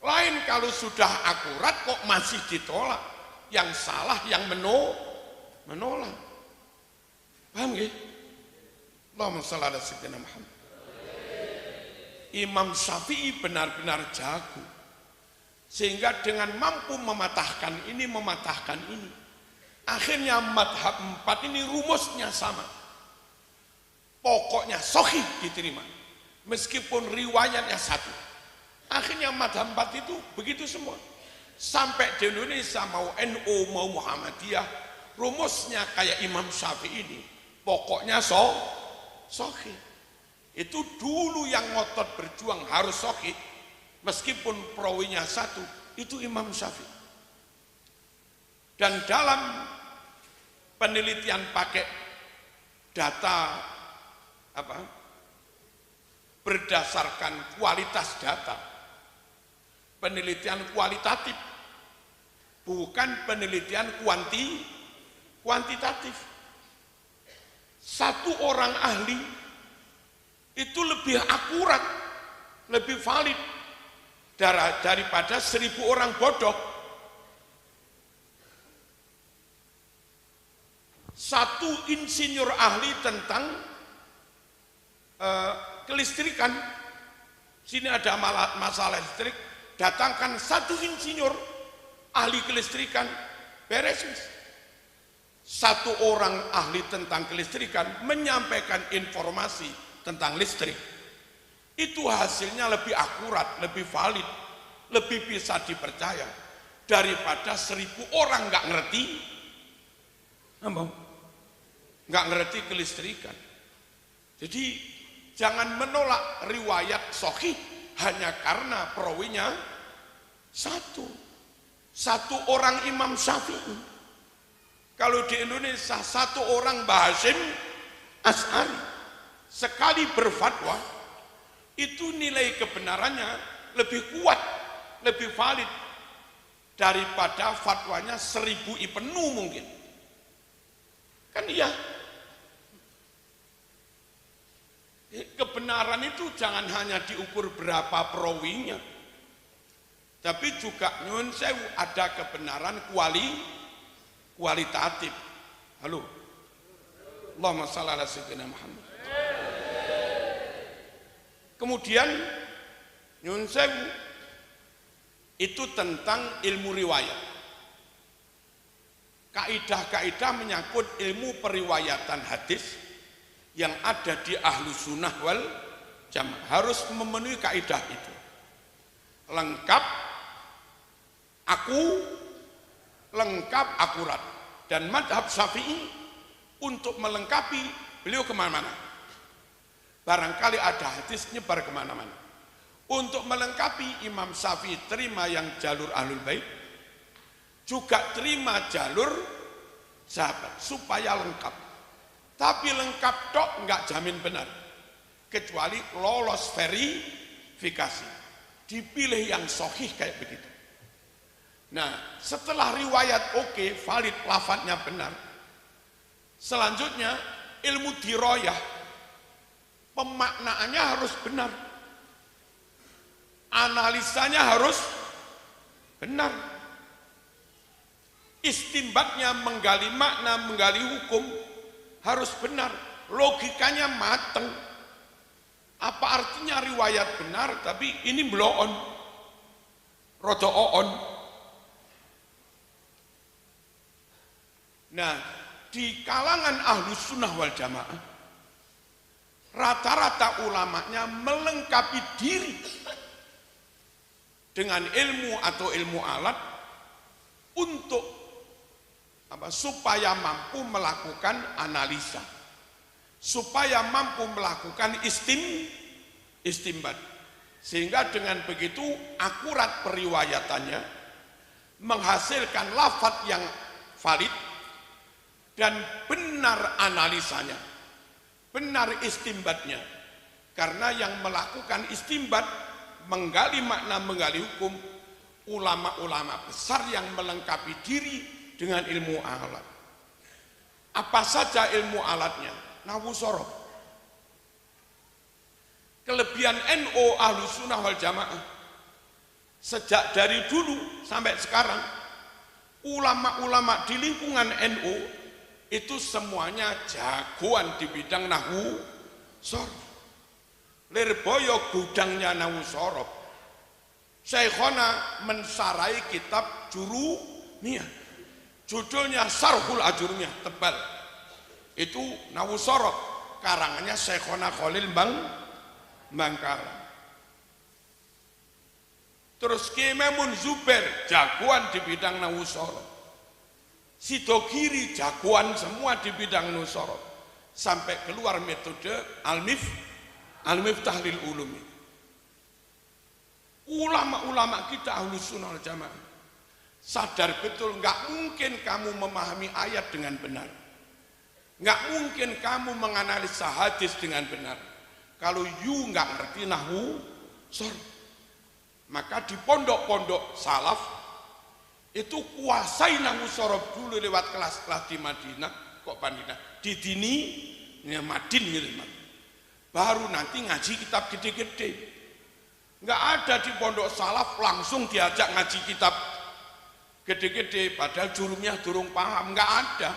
Lain kalau sudah akurat kok masih ditolak, yang salah yang menolak. Paham nggih? Allahumma shalli ala sayyidina Muhammad. Imam Syafi'i benar-benar jago, sehingga dengan mampu mematahkan ini, akhirnya madhab 4 ini rumusnya sama. Pokoknya sahih diterima, meskipun riwayatnya satu. Akhirnya madhab 4 itu begitu semua. Sampai di Indonesia mau NU mau Muhammadiyah, rumusnya kayak Imam Syafi'i ini, pokoknya sahih. Itu dulu yang ngotot berjuang harus sahih, meskipun perawinya satu, itu Imam Syafi'i. Dan dalam penelitian pakai data berdasarkan kualitas data, penelitian kualitatif, bukan penelitian kuantitatif. Satu orang ahli itu lebih akurat, lebih valid daripada 1000 orang bodoh. Satu insinyur ahli tentang kelistrikan, sini ada masalah listrik, datangkan satu insinyur ahli kelistrikan, beres. Satu orang ahli tentang kelistrikan menyampaikan informasi tentang listrik, itu hasilnya lebih akurat, lebih valid, lebih bisa dipercaya daripada 1000 orang nggak ngerti kelistrikan. Jadi jangan menolak riwayat sahih hanya karena perawinya satu orang Imam Syafi'i. Kalau di Indonesia satu orang Mbah Hasyim Asy'ari, sekali berfatwa itu nilai kebenarannya lebih kuat, lebih valid daripada fatwanya 1000 penuh mungkin. Kan iya. Kebenaran itu jangan hanya diukur berapa perawinya, tapi juga nyun sewu ada kebenaran kualitatif. Halo. Allahumma shalli ala sayyidina Muhammad. Kemudian nyun sewu itu tentang ilmu riwayat. Kaidah-kaidah menyangkut ilmu periwayatan hadis yang ada di ahlu sunnah wal jamaah harus memenuhi kaidah itu. Lengkap, lengkap akurat. Dan madhab Syafi'i untuk melengkapi beliau kemana-mana. Barangkali ada hadis nyebar kemana-mana. Untuk melengkapi Imam Syafi'i terima yang jalur ahlul bait, juga terima jalur sahabat supaya lengkap. Tapi lengkap tok enggak jamin benar, kecuali lolos verifikasi, dipilih yang sahih kayak begitu. Nah, setelah riwayat oke, valid, lafadznya benar, selanjutnya ilmu diroyah, pemaknaannya harus benar, analisanya harus benar, istimbatnya menggali makna, menggali hukum harus benar, logikanya mateng. Apa artinya riwayat benar tapi ini bloon, rodo oon. Nah, di kalangan ahlu sunnah wal jamaah rata-rata ulamanya melengkapi diri dengan ilmu atau ilmu alat untuk supaya mampu melakukan analisa, supaya mampu melakukan istimbat, sehingga dengan begitu akurat periwayatannya, menghasilkan lafadz yang valid dan benar analisanya, benar istimbatnya. Karena yang melakukan istimbat, menggali makna, menggali hukum, ulama-ulama besar yang melengkapi diri dengan ilmu alat. Apa saja ilmu alatnya? Nahwu sorof. Kelebihan NU ahlu sunnah wal jamaah sejak dari dulu sampai sekarang, ulama-ulama di lingkungan NU itu semuanya jagoan di bidang nahwu sorof. Lirboyo gudangnya nahwu sorof. Syekhona mensarai kitab Jurumiyah, judulnya Sarhul Ajurumiyah, tebal. Itu nahwu sorof, karangannya Syekhona Khalil Bangkalan. Terus Ki Maimun Zubair jagoan di bidang nahwu sorof. Sidogiri jagoan semua di bidang nahwu sorof. Sampai keluar metode Al-Miftah lil Ulum. Ulama-ulama kita ahlu sunnah wal jamaah sadar betul, nggak mungkin kamu memahami ayat dengan benar, nggak mungkin kamu menganalisa hadis dengan benar kalau you nggak ngerti nahwu sorof. Maka di pondok-pondok salaf itu kuasai nahwu sorof dulu lewat kelas-kelas di Madinah, kok Madinah di dini ya Madin gitu, baru nanti ngaji kitab gede-gede. Nggak ada di pondok salaf langsung diajak ngaji kitab gede-gede padahal jurumnya durung paham, nggak ada.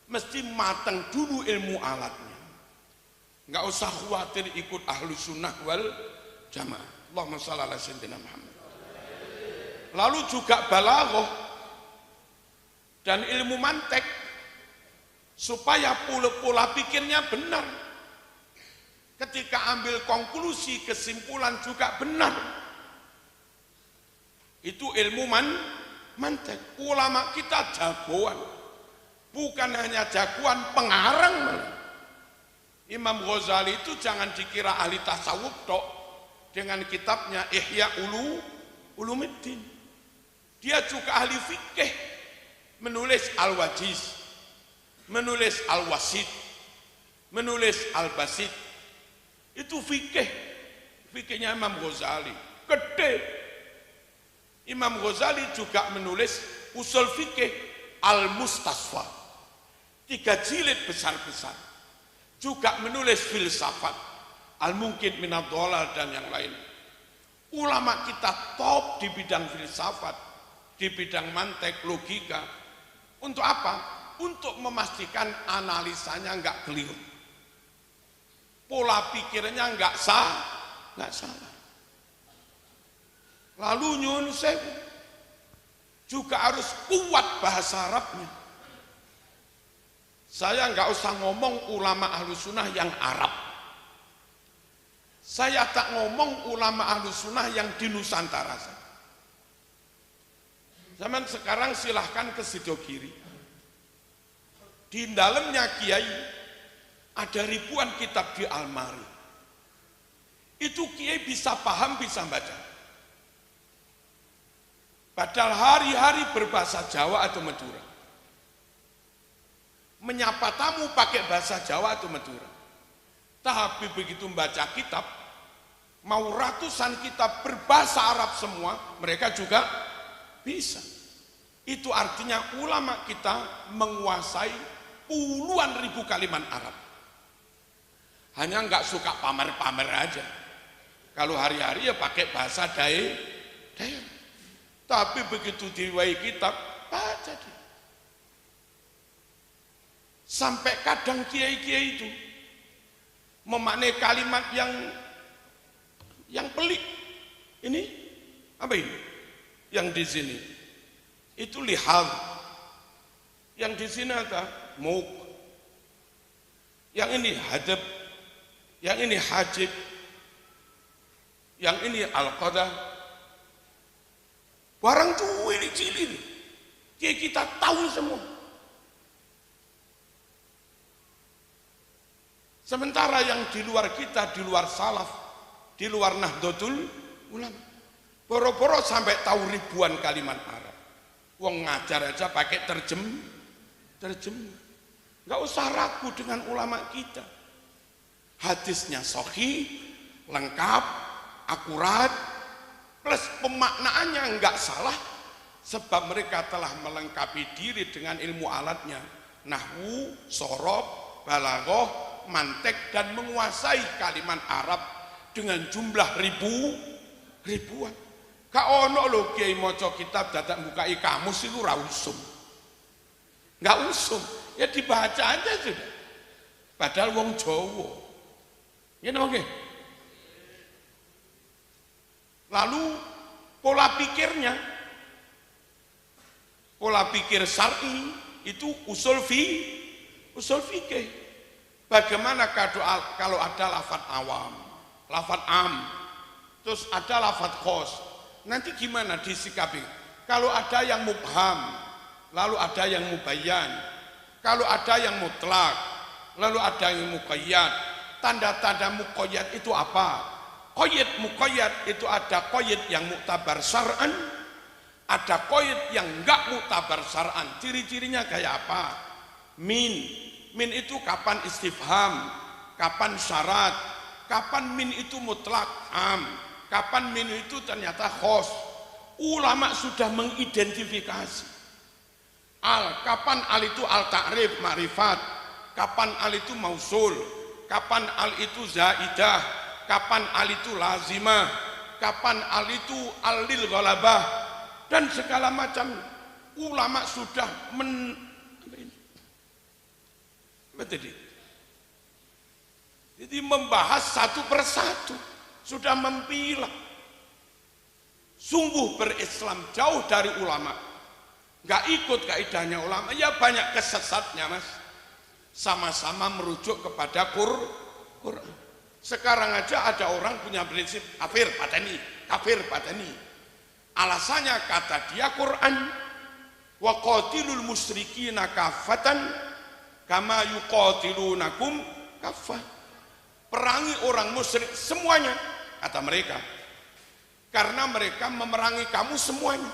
Mesti mateng dulu ilmu alatnya, nggak usah khawatir ikut ahlu sunnah wal jamaah. Allahumma shalli ala sayyidina Muhammad. Lalu juga balaghah dan ilmu mantek supaya pola pikirnya benar, ketika ambil konklusi kesimpulan juga benar. Itu ilmu mantek. Ulama kita jagoan, bukan hanya jagoan, pengarang malah. Imam Ghazali itu jangan dikira ahli tasawuf tok dengan kitabnya Ihya Ulumuddin. Dia juga ahli fikih, menulis Al-Wajiz, menulis Al-Wasit, menulis Al-Basit. Itu fikih. Fikihnya Imam Ghazali. Gede. Imam Ghazali juga menulis usul fikih Al-Mustasfa. 3 jilid besar-besar. Juga menulis filsafat Al-Mungkin Minad Dhalal dan yang lain. Ulama kita top di bidang filsafat, di bidang mantek, logika. Untuk apa? Untuk memastikan analisanya enggak keliru. Pola pikirnya enggak salah. Lalu nyun sewu juga harus kuat bahasa Arabnya. Saya enggak usah ngomong ulama Ahlus Sunnah yang Arab. Saya tak ngomong ulama Ahlus Sunnah yang di Nusantara. Zaman sekarang silahkan ke Sidogiri. Di dalamnya Kiai ada ribuan kitab di almari. Itu Kiai bisa paham, bisa baca. Padahal hari-hari berbahasa Jawa atau Madura. Menyapa tamu pakai bahasa Jawa atau Madura. Tapi begitu membaca kitab, mau ratusan kitab berbahasa Arab semua, mereka juga bisa. Itu artinya ulama kita menguasai puluhan ribu kalimat Arab. Hanya enggak suka pamer-pamer aja. Kalau hari-hari ya pakai bahasa daerah. Tapi begitu diwai kitab, baca dia. Sampai kadang kiai-kiai itu memaknai kalimat yang pelik. Ini apa ini? Yang di sini itu lihal. Yang di sini ada muk. Yang ini hadab. Yang ini hajib. Yang ini al-qadah. Barang cuwi cilin. Kita tahu semua. Sementara yang di luar kita, di luar salaf, di luar Nahdlatul Ulama, boro-boro sampai tahu ribuan kalimat Arab. Wong ngajar aja pakai terjem. Nggak usah ragu dengan ulama kita. Hadisnya sahih, lengkap, akurat, plus pemaknaannya nggak salah, sebab mereka telah melengkapi diri dengan ilmu alatnya, nahwu, sorob, balaghah, mantek, dan menguasai kalimat Arab dengan jumlah ribuan. Ka ono lho kiai maca kitab dadak bukai kamus itu ra usum. Enggak usum, ya dibaca aja sudah. Padahal wong Jawa. Ya nggih. Lalu pola pikirnya, pola pikir syar'i itu usul fikih. Bagaimana kalau ada lafaz awam, lafaz am, terus ada lafaz khos, nanti gimana disikapi? Kalau ada yang mubham, lalu ada yang mubayyan, kalau ada yang mutlak, lalu ada yang muqayyad. Tanda-tanda muqayyad itu apa? Qayyid muqayyad itu ada qayyid yang muktabar syar'an, ada qayyid yang enggak muktabar syar'an. Ciri-cirinya kayak apa? Min itu kapan istifham, kapan syarat, kapan min itu mutlak am, kapan min itu ternyata khos. Ulama sudah mengidentifikasi. Kapan al itu al ta'rif ma'rifat, kapan al itu mausul, kapan al itu zaidah, kapan al itu lazimah, kapan al itu al-lil ghalabah, dan segala macam. Ulama sudah jadi membahas satu persatu, sudah mempilah. Sungguh berislam jauh dari ulama, nggak ikut kaidahnya ulama, ya banyak kesesatnya mas. Sama-sama merujuk kepada Quran. Sekarang aja ada orang punya prinsip kafir pateni. Alasannya kata dia Quran, wa qatilul musyrikina kafatan kama yuqatilunakum kaffah. Perangi orang musyrik semuanya, kata mereka, karena mereka memerangi kamu semuanya.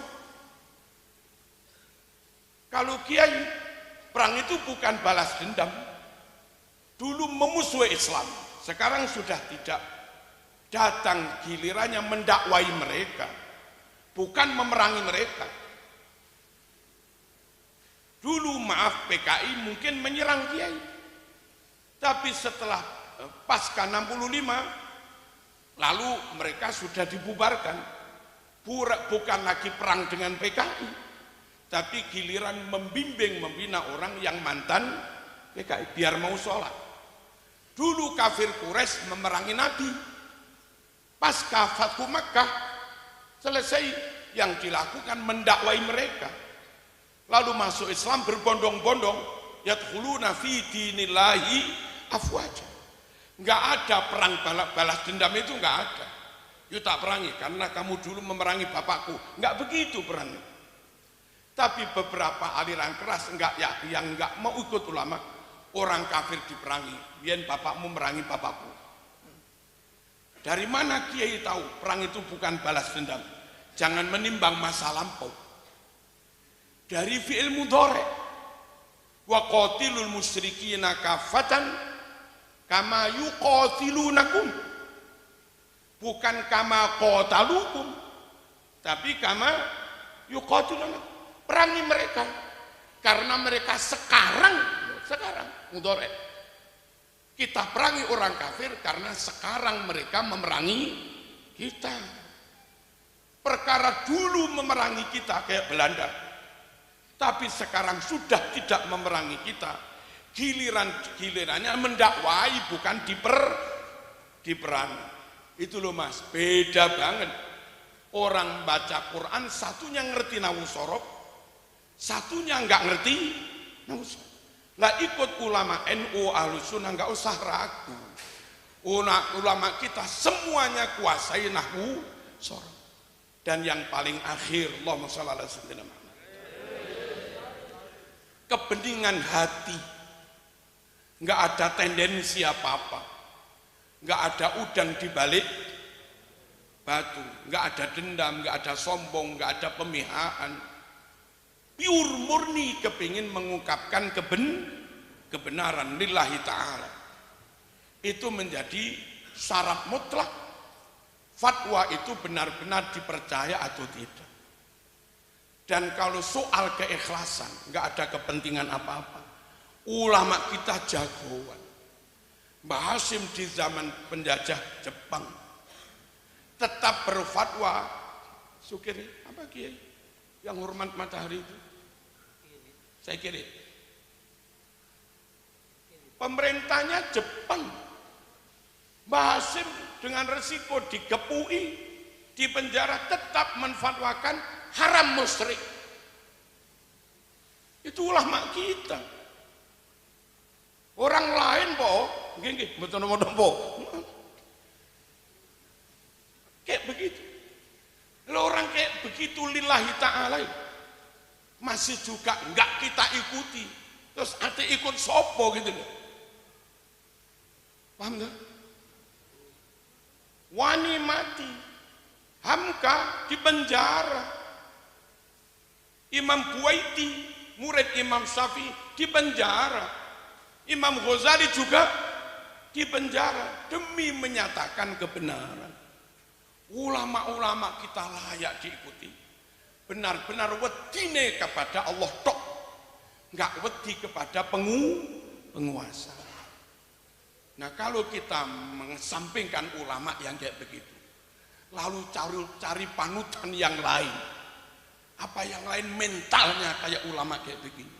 Kalau kiai, perang itu bukan balas dendam. dulu memusuhi Islam, sekarang sudah tidak. Datang gilirannya mendakwai mereka, bukan memerangi mereka. Dulu maaf PKI mungkin menyerang Kiai, tapi setelah pasca 65 lalu mereka sudah dibubarkan. Bukan lagi perang dengan PKI, tapi giliran membimbing membina orang yang mantan PKI biar mau sholat. Dulu kafir Quraisy memerangi Nabi, pasca Fathu Makkah selesai, yang dilakukan mendakwai mereka, lalu masuk Islam berbondong-bondong, yadkhuluna fi dinillahi afwaja. Enggak ada perang balas dendam, itu enggak ada. Yuk tak perangi karena kamu dulu memerangi bapakku, enggak begitu perangnya. Tapi beberapa aliran keras yang enggak mau ikut ulama, orang kafir diperangi, biar bapakmu merangi bapakku. Dari mana Kiai tahu perang itu bukan balas dendam? Jangan menimbang masa lampau. Dari fi'il mudhari, wa qatilul musyrikina kafatan kama yuqatilunakum, bukan kama qatalukum, tapi kama yuqatilunakum, perangi mereka karena mereka sekarang mudhari. Kita perangi orang kafir karena sekarang mereka memerangi kita. Perkara dulu memerangi kita kayak Belanda, tapi sekarang sudah tidak memerangi kita. Gilirannya mendakwai, bukan diperangi. Itu loh Mas, beda banget. Orang baca Quran satunya ngerti nahu sorob, satunya nggak ngerti nahu sorob. Lah ikut ulama NU Ahlus Sunnah nggak usah ragu. Ulama kita semuanya kuasai nahwu sorob. Dan yang paling akhir, Allahumma shalli ala sayyidina Muhammad, kebeningan hati, nggak ada tendensi apa-apa, nggak ada udang di balik batu, nggak ada dendam, nggak ada sombong, nggak ada pemihaan. Pure murni kepingin mengungkapkan kebenaran lillahi ta'ala. Itu menjadi syarat mutlak. Fatwa itu benar-benar dipercaya atau tidak. Dan kalau soal keikhlasan, nggak ada kepentingan apa-apa. Ulama kita jagoan. Mbah Hasyim di zaman penjajah Jepang tetap berfatwa. Sukiri, apa Kiai yang hormat matahari itu? Saya kira pemerintahnya Jepang. Mbah Hasyim dengan resiko digepui, di penjara, tetap menfatwakan haram musyrik. Itu ulama kita. Orang lain nggih mboten kayak begitu. Kalau orang kayak begitu lillahi ta'ala masih juga enggak kita ikuti. Terus ate ikut sopo gitu loh. Paham enggak? Wani mati, Hamka di penjara, Imam Buaiti murid Imam Syafi'i di penjara, Imam Ghazali juga di penjara demi menyatakan kebenaran. Ulama-ulama kita layak diikuti, benar-benar wedine kepada Allah tok, nggak wedi kepada penguasa. Nah kalau kita mengesampingkan ulama yang kayak begitu, lalu cari panutan yang lain, apa yang lain mentalnya kayak ulama kayak begini,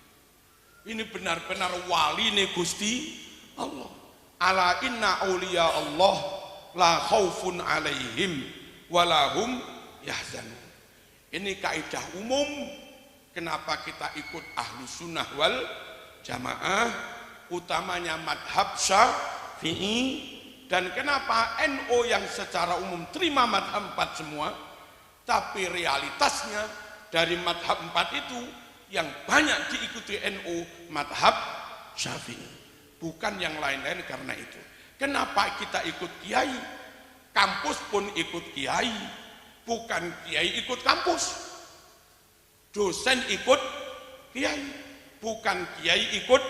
ini benar-benar wali nih Gusti Allah. Ala inna auliya Allah la khaufun alaihim walahum yahzanun. Ini kaidah umum kenapa kita ikut Ahlus Sunnah wal Jamaah, utamanya madhab Syafi'i, dan kenapa NU yang secara umum terima madhab 4 semua, tapi realitasnya dari madhab 4 itu yang banyak diikuti NU madhab Syafi'i, bukan yang lain-lain. Karena itu kenapa kita ikut kiai, kampus pun ikut kiai, bukan kiai ikut kampus, dosen ikut kiai, bukan kiai ikut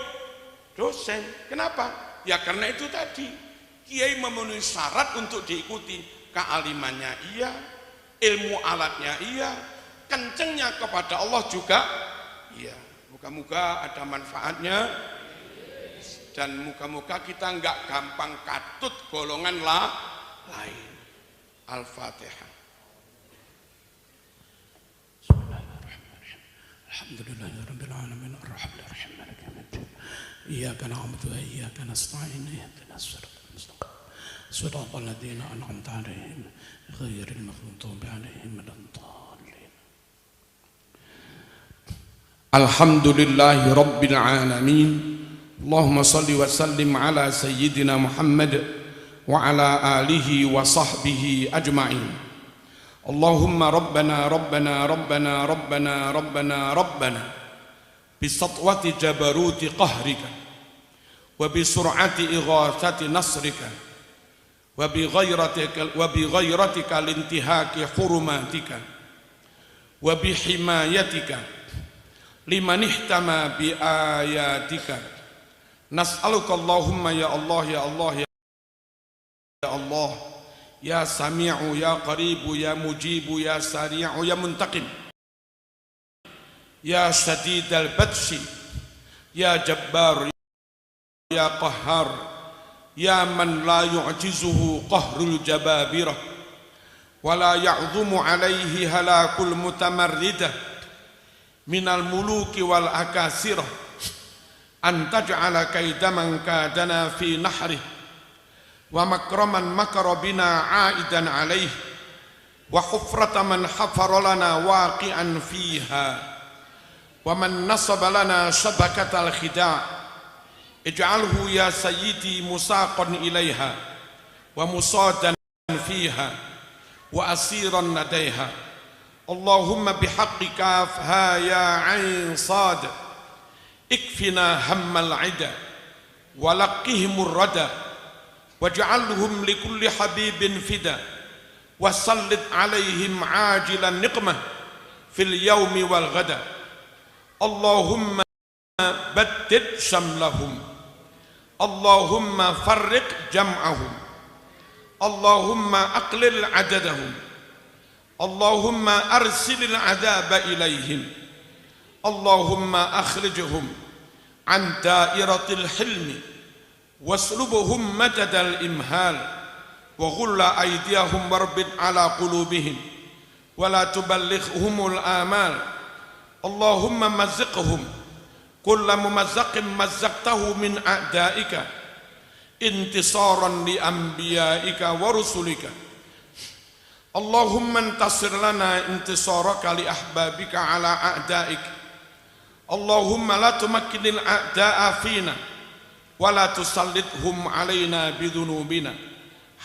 dosen. Kenapa? Ya karena itu tadi, kiai memenuhi syarat untuk diikuti. Kealimannya iya, ilmu alatnya iya, kencengnya kepada Allah juga iya. Moga-moga ada manfaatnya, dan moga-moga kita enggak gampang katut golongan lain. Al-Fatihah. Alhamdulillahirabbil alamin arrahmanir rahim maliki yaumiddin. Iyyaka na'budu wa iyyaka nasta'in ihdinas siratal mustaqim. Siratal ladzina an'amta 'alaihim ghairil maghdubi 'alaihim waladdallin. Alhamdulillahi rabbil alamin. Allahumma shalli wa sallim ala sayyidina Muhammad wa ala alihi wa sahbihi ajma'in. Allahumma rabbana rabbana rabbana rabbana rabbana rabbana bisatwati jabaruti qahrika wa bisur'ati ighathati nasrika wa bighairatika lintihaki hurumatika wa bihimayatika liman ihtama bi ayatika. Nas'aluka Allahumma ya Allah ya Allah ya Allah ya Sami'u ya Qaribu ya Mujibu ya Sari'u ya Muntaqim ya Shadidal Batshi ya Jabbar ya Qahhar ya man la yu'jizuhu qahrul jababirah wa la ya'dhumu alaihi halakul mutamarridah minal muluki wal akasirah an taj'ala kaidaman kadana fi nahrih wa makraman makara bina aidan alaih wa hufrata man hafara lana waqi'an fiha wa man nasaba lana shabakatal khida' ij'alhu ya sayyidi musaqan ilaiha wa musadan fiha wa asiran ladaiha. Allahumma bihaqqi kaf ha ya ain sad ikfina hammal ida wa laqihimur rada waj'alhum likulli habibin fida wasallit alaihim ajilan niqmah fil yaumi wal ghada. Allahumma baddid shamlahum, Allahumma farriq jam'ahum, Allahumma aqlil adadahum, Allahumma arsilil adaba ilaihim, Allahumma akhrijhum an dairatil hilmi waslubuhum madadal imhal wa ghulla aydiyahum warbit ala qulubihim wa la tuballighumul amal. Allahumma mazziqhum kulla mumazzaqin mazzaqtahu min a'daika intisaran li anbiyaika wa rusulika. Allahumma intasir lana intisaraka li ahbabika ala a'daik. Allahumma la tumakkinil a'da'a fina wala tusallithum alaina bidhunubina.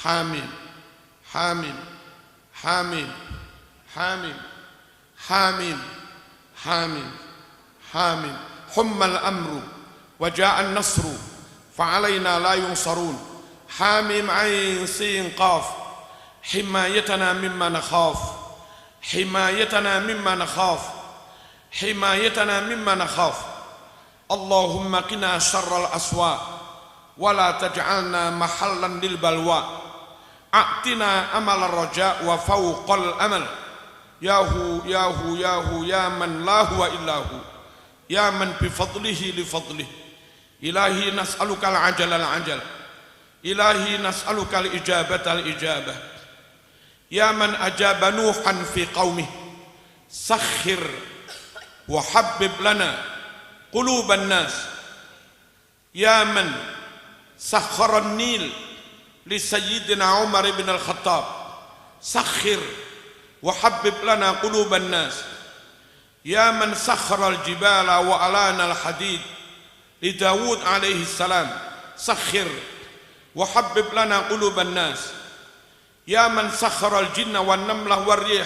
Hamim hamim hamim hamim hamim hamim hamim. Hummal amru wa ja'a an-nasru fa alaina la yunsarun. Hamim ain sin qaf himayatana mimma nakhaf himayatana mimma nakhaf himayatana mimma nakhaf. Allahumma qina syarral aswa wa la taj'alna mahallan lil balwa. A'tina amal raja wa fawqal amal. Yahu yahu yahu ya man la huwa illahu ya man bi fadlihi li fadlihi. Ilahi nas'aluka al-ajal al-ajal, ilahi nas'aluka al-ijabata al-ijabah. Ya man ajaba Nuhan fi qaumih sakhir wa habbib lana quluban nas. Ya man sakhara an-nil li sayyidina Umar ibn al-Khattab sakhir wa habbib lana quluban nas. Ya man sakhara al-jibala wa alana al-hadid li Dawud alaihi salam sakhir wa habbib lana quluban nas. Ya man sakhara al-jinna wan namlah war rih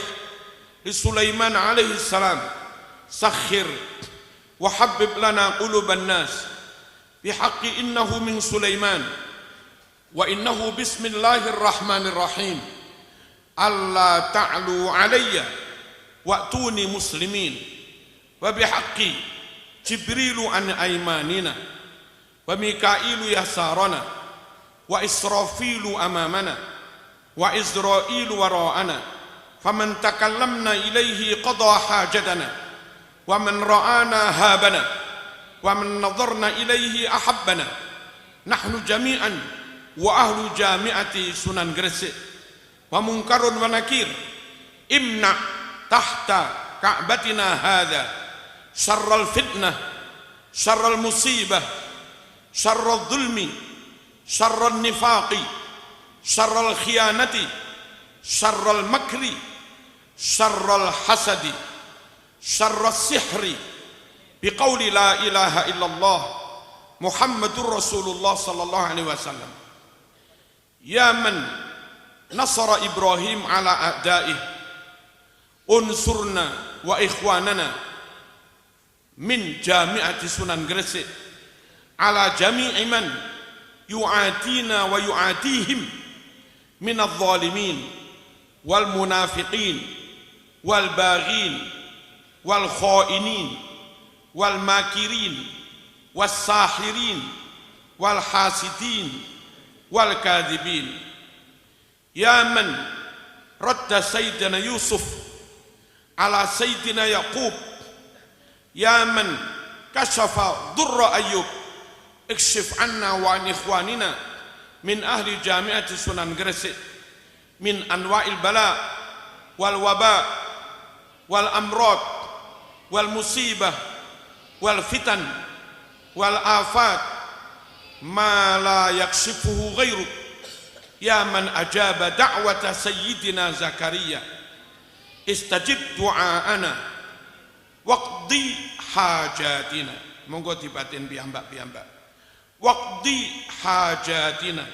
li Sulaiman alaihi salam sakhir wa habbib lana quluban nas bihaqqi innahu min Sulaiman wa innahu bismillahir rahmanir rahim. Alla ta'lu alayya wa'tuni muslimin wa bihaqqi Jibrilu an aymanina wa Mikailu yasarana, wa Israfilu amamana, wa Izrailu wara'ana, faman takallamna ilaihi qada hajatana, wa man ra'ana habana, wa man nadarna ilaihi ahabbana. Nahnu jami'an wa ahlu jami'ati Sunan Gresik, wa munkarun wa nakir, imna tahta ka'batina hadha syarral fitnah, syarral musibah, syarral zulmi, syarral nifaqi, syarral khianati, syarral makri, syarral hasadi, syarral sihri, biqauli la ilaha illallah Muhammadur Rasulullah sallallahu alaihi wasallam. Ya man nasara Ibrahim ala a'daih, unsurna wa ikhwanana min jami'ati Sunan Gresik ala jami'i man yu'atina wa yu'atihim min adh-dhalimin wal munafiqin wal baghin wal khainin wal makirin was sahirin wal hasidin wal kadhibin. Ya man radda sayyidina Yusuf ala sayyidina Yaqub, ya man kashafa durra Ayyub, ikshif anna wa an ikhwanina min ahli jami'ati Sunan Gresik min anwa'il bala wal waba wal amrad wal musibah wal fitan wal afat ma la yakshifuhu ghairuk. Ya man ajaba da'wata sayyidina Zakaria, istajib du'aana waqdi hajatina. Monggo dibatin piyambak-piyambak. Waqdi hajatina.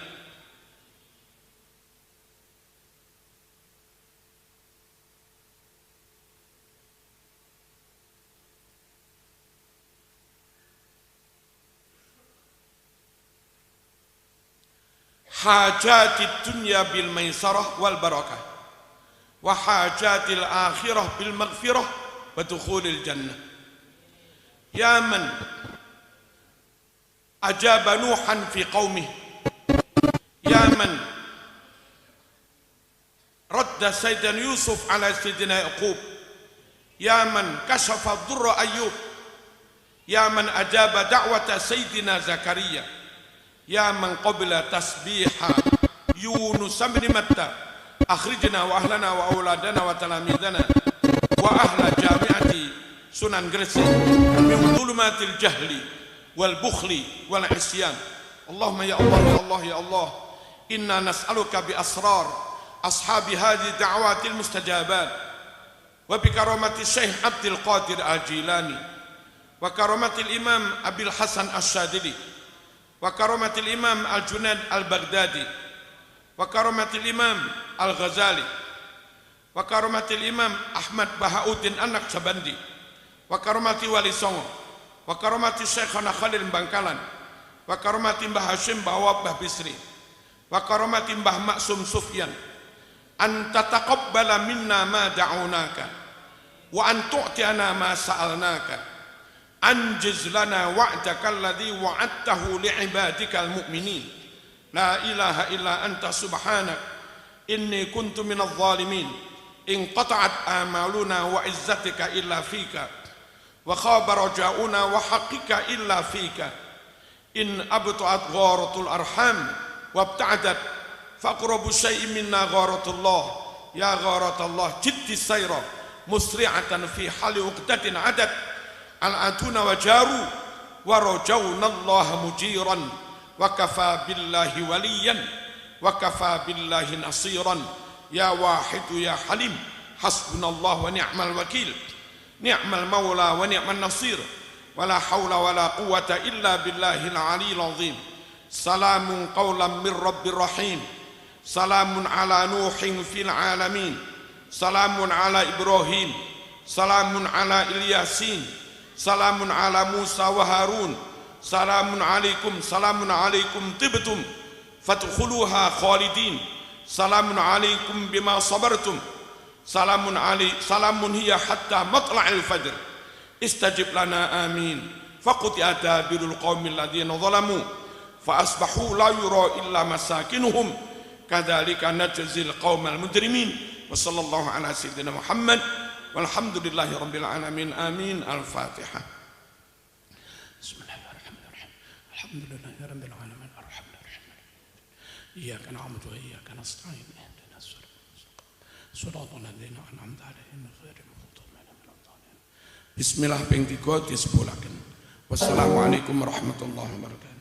Hajatid dunya bil maisarah wal barakah, wa hajatil akhirah bil maghfirah wa dukhulil jannah. Ya man ajaba Nuhan fi qaumih, ya man radda sayyidina Yusuf ala sayyidina Yaqub, ya man kashafa durra Ayyub, ya man ajaba da'wata sayyidina Zakaria, ya man qabila tasbiha Yunus bin Matta, akhrijna wa ahlana wa auladana wa talamidana wa ahla jami'ati Sunan Gresik min dhulumatil jahli wal bukhli wal isyan. Allahumma ya Allah ya Allah ya Allah, inna nas'aluka bi asrar ashabi hadhihi da'awatil mustajabat wa bi karamati Syekh Abdul Qadir Al-Jilani wa karamatil Imam Abil Hasan Asy-Syadili wa karamatil Imam Al-Junaid Al-Baghdadi wa karamatil Imam Al-Ghazali wa karamatil Imam Ahmad Bahauddin An-Naqsyabandi wa karamatil Wali Songo wa karamatil Syekhana Khalil Bangkalan wa karamatil Mbah Hashim Mbah Wabah Bisri wa karamatil Mbah Maksum Sufyan, an tataqabbala minna ma da'unaka wa an tu'tiana ma sa'alnaka, anjiz lana wa'daka alladhi wa'adtahu li'ibadikal mu'minin. La ilaha illa anta subhanak inni kuntu minadh dhalimin, in qata'at amaluna wa izzatika illa fika wa khaba raja'una wa haqqika illa fika, in abta'at gharatul arham wa abta'adat faqrabu syai'in minna gharatullah. Ya gharatullah jiddi sayra musri'atan fi hali uqdatin adat al-atuna wa jaru wa rajawna Allah mujiran wa kafa billahi waliyan wa kafa billahi nasiran. Ya wahidu ya halim hasbunallah wa ni'mal wakil, ni'mal maula wa ni'mal nasir, wa la hawla wa la quwwata illa billahil aliyil azim. Salamun qawlan min rabbir rahim, salamun ala nuhin fil alamin, salamun ala Ibrahim, salamun ala Ilyasin, salamun ala Musa wa Harun, salamun alaikum tibtum fadkhuluha khalidin, salamun alaikum bima sabartum, salamun hiya hatta matla'il fajr. Istajib lana amin faquti'a dabirul qaumil ladzina zalamu fa asbahu la yura illa masakinuhum kadzalika najzil qaumal mujrimin wa sallallahu ala sayyidina Muhammad walhamdulillahi rabbil alamin amin. Al-Fatihah. Bismillahirrahmanirrahim. Alhamdulillahi rabbil alamin arrahmanirrahim. Iyyaka na'budu wa iyyaka nasta'in ihdinas siratal ladzina an'amta 'alaihim ghairil maghdubi 'alaihim waladdallin. Bismillah ping 3 disebulaken. Wassalamualaikum warahmatullahi wabarakatuh.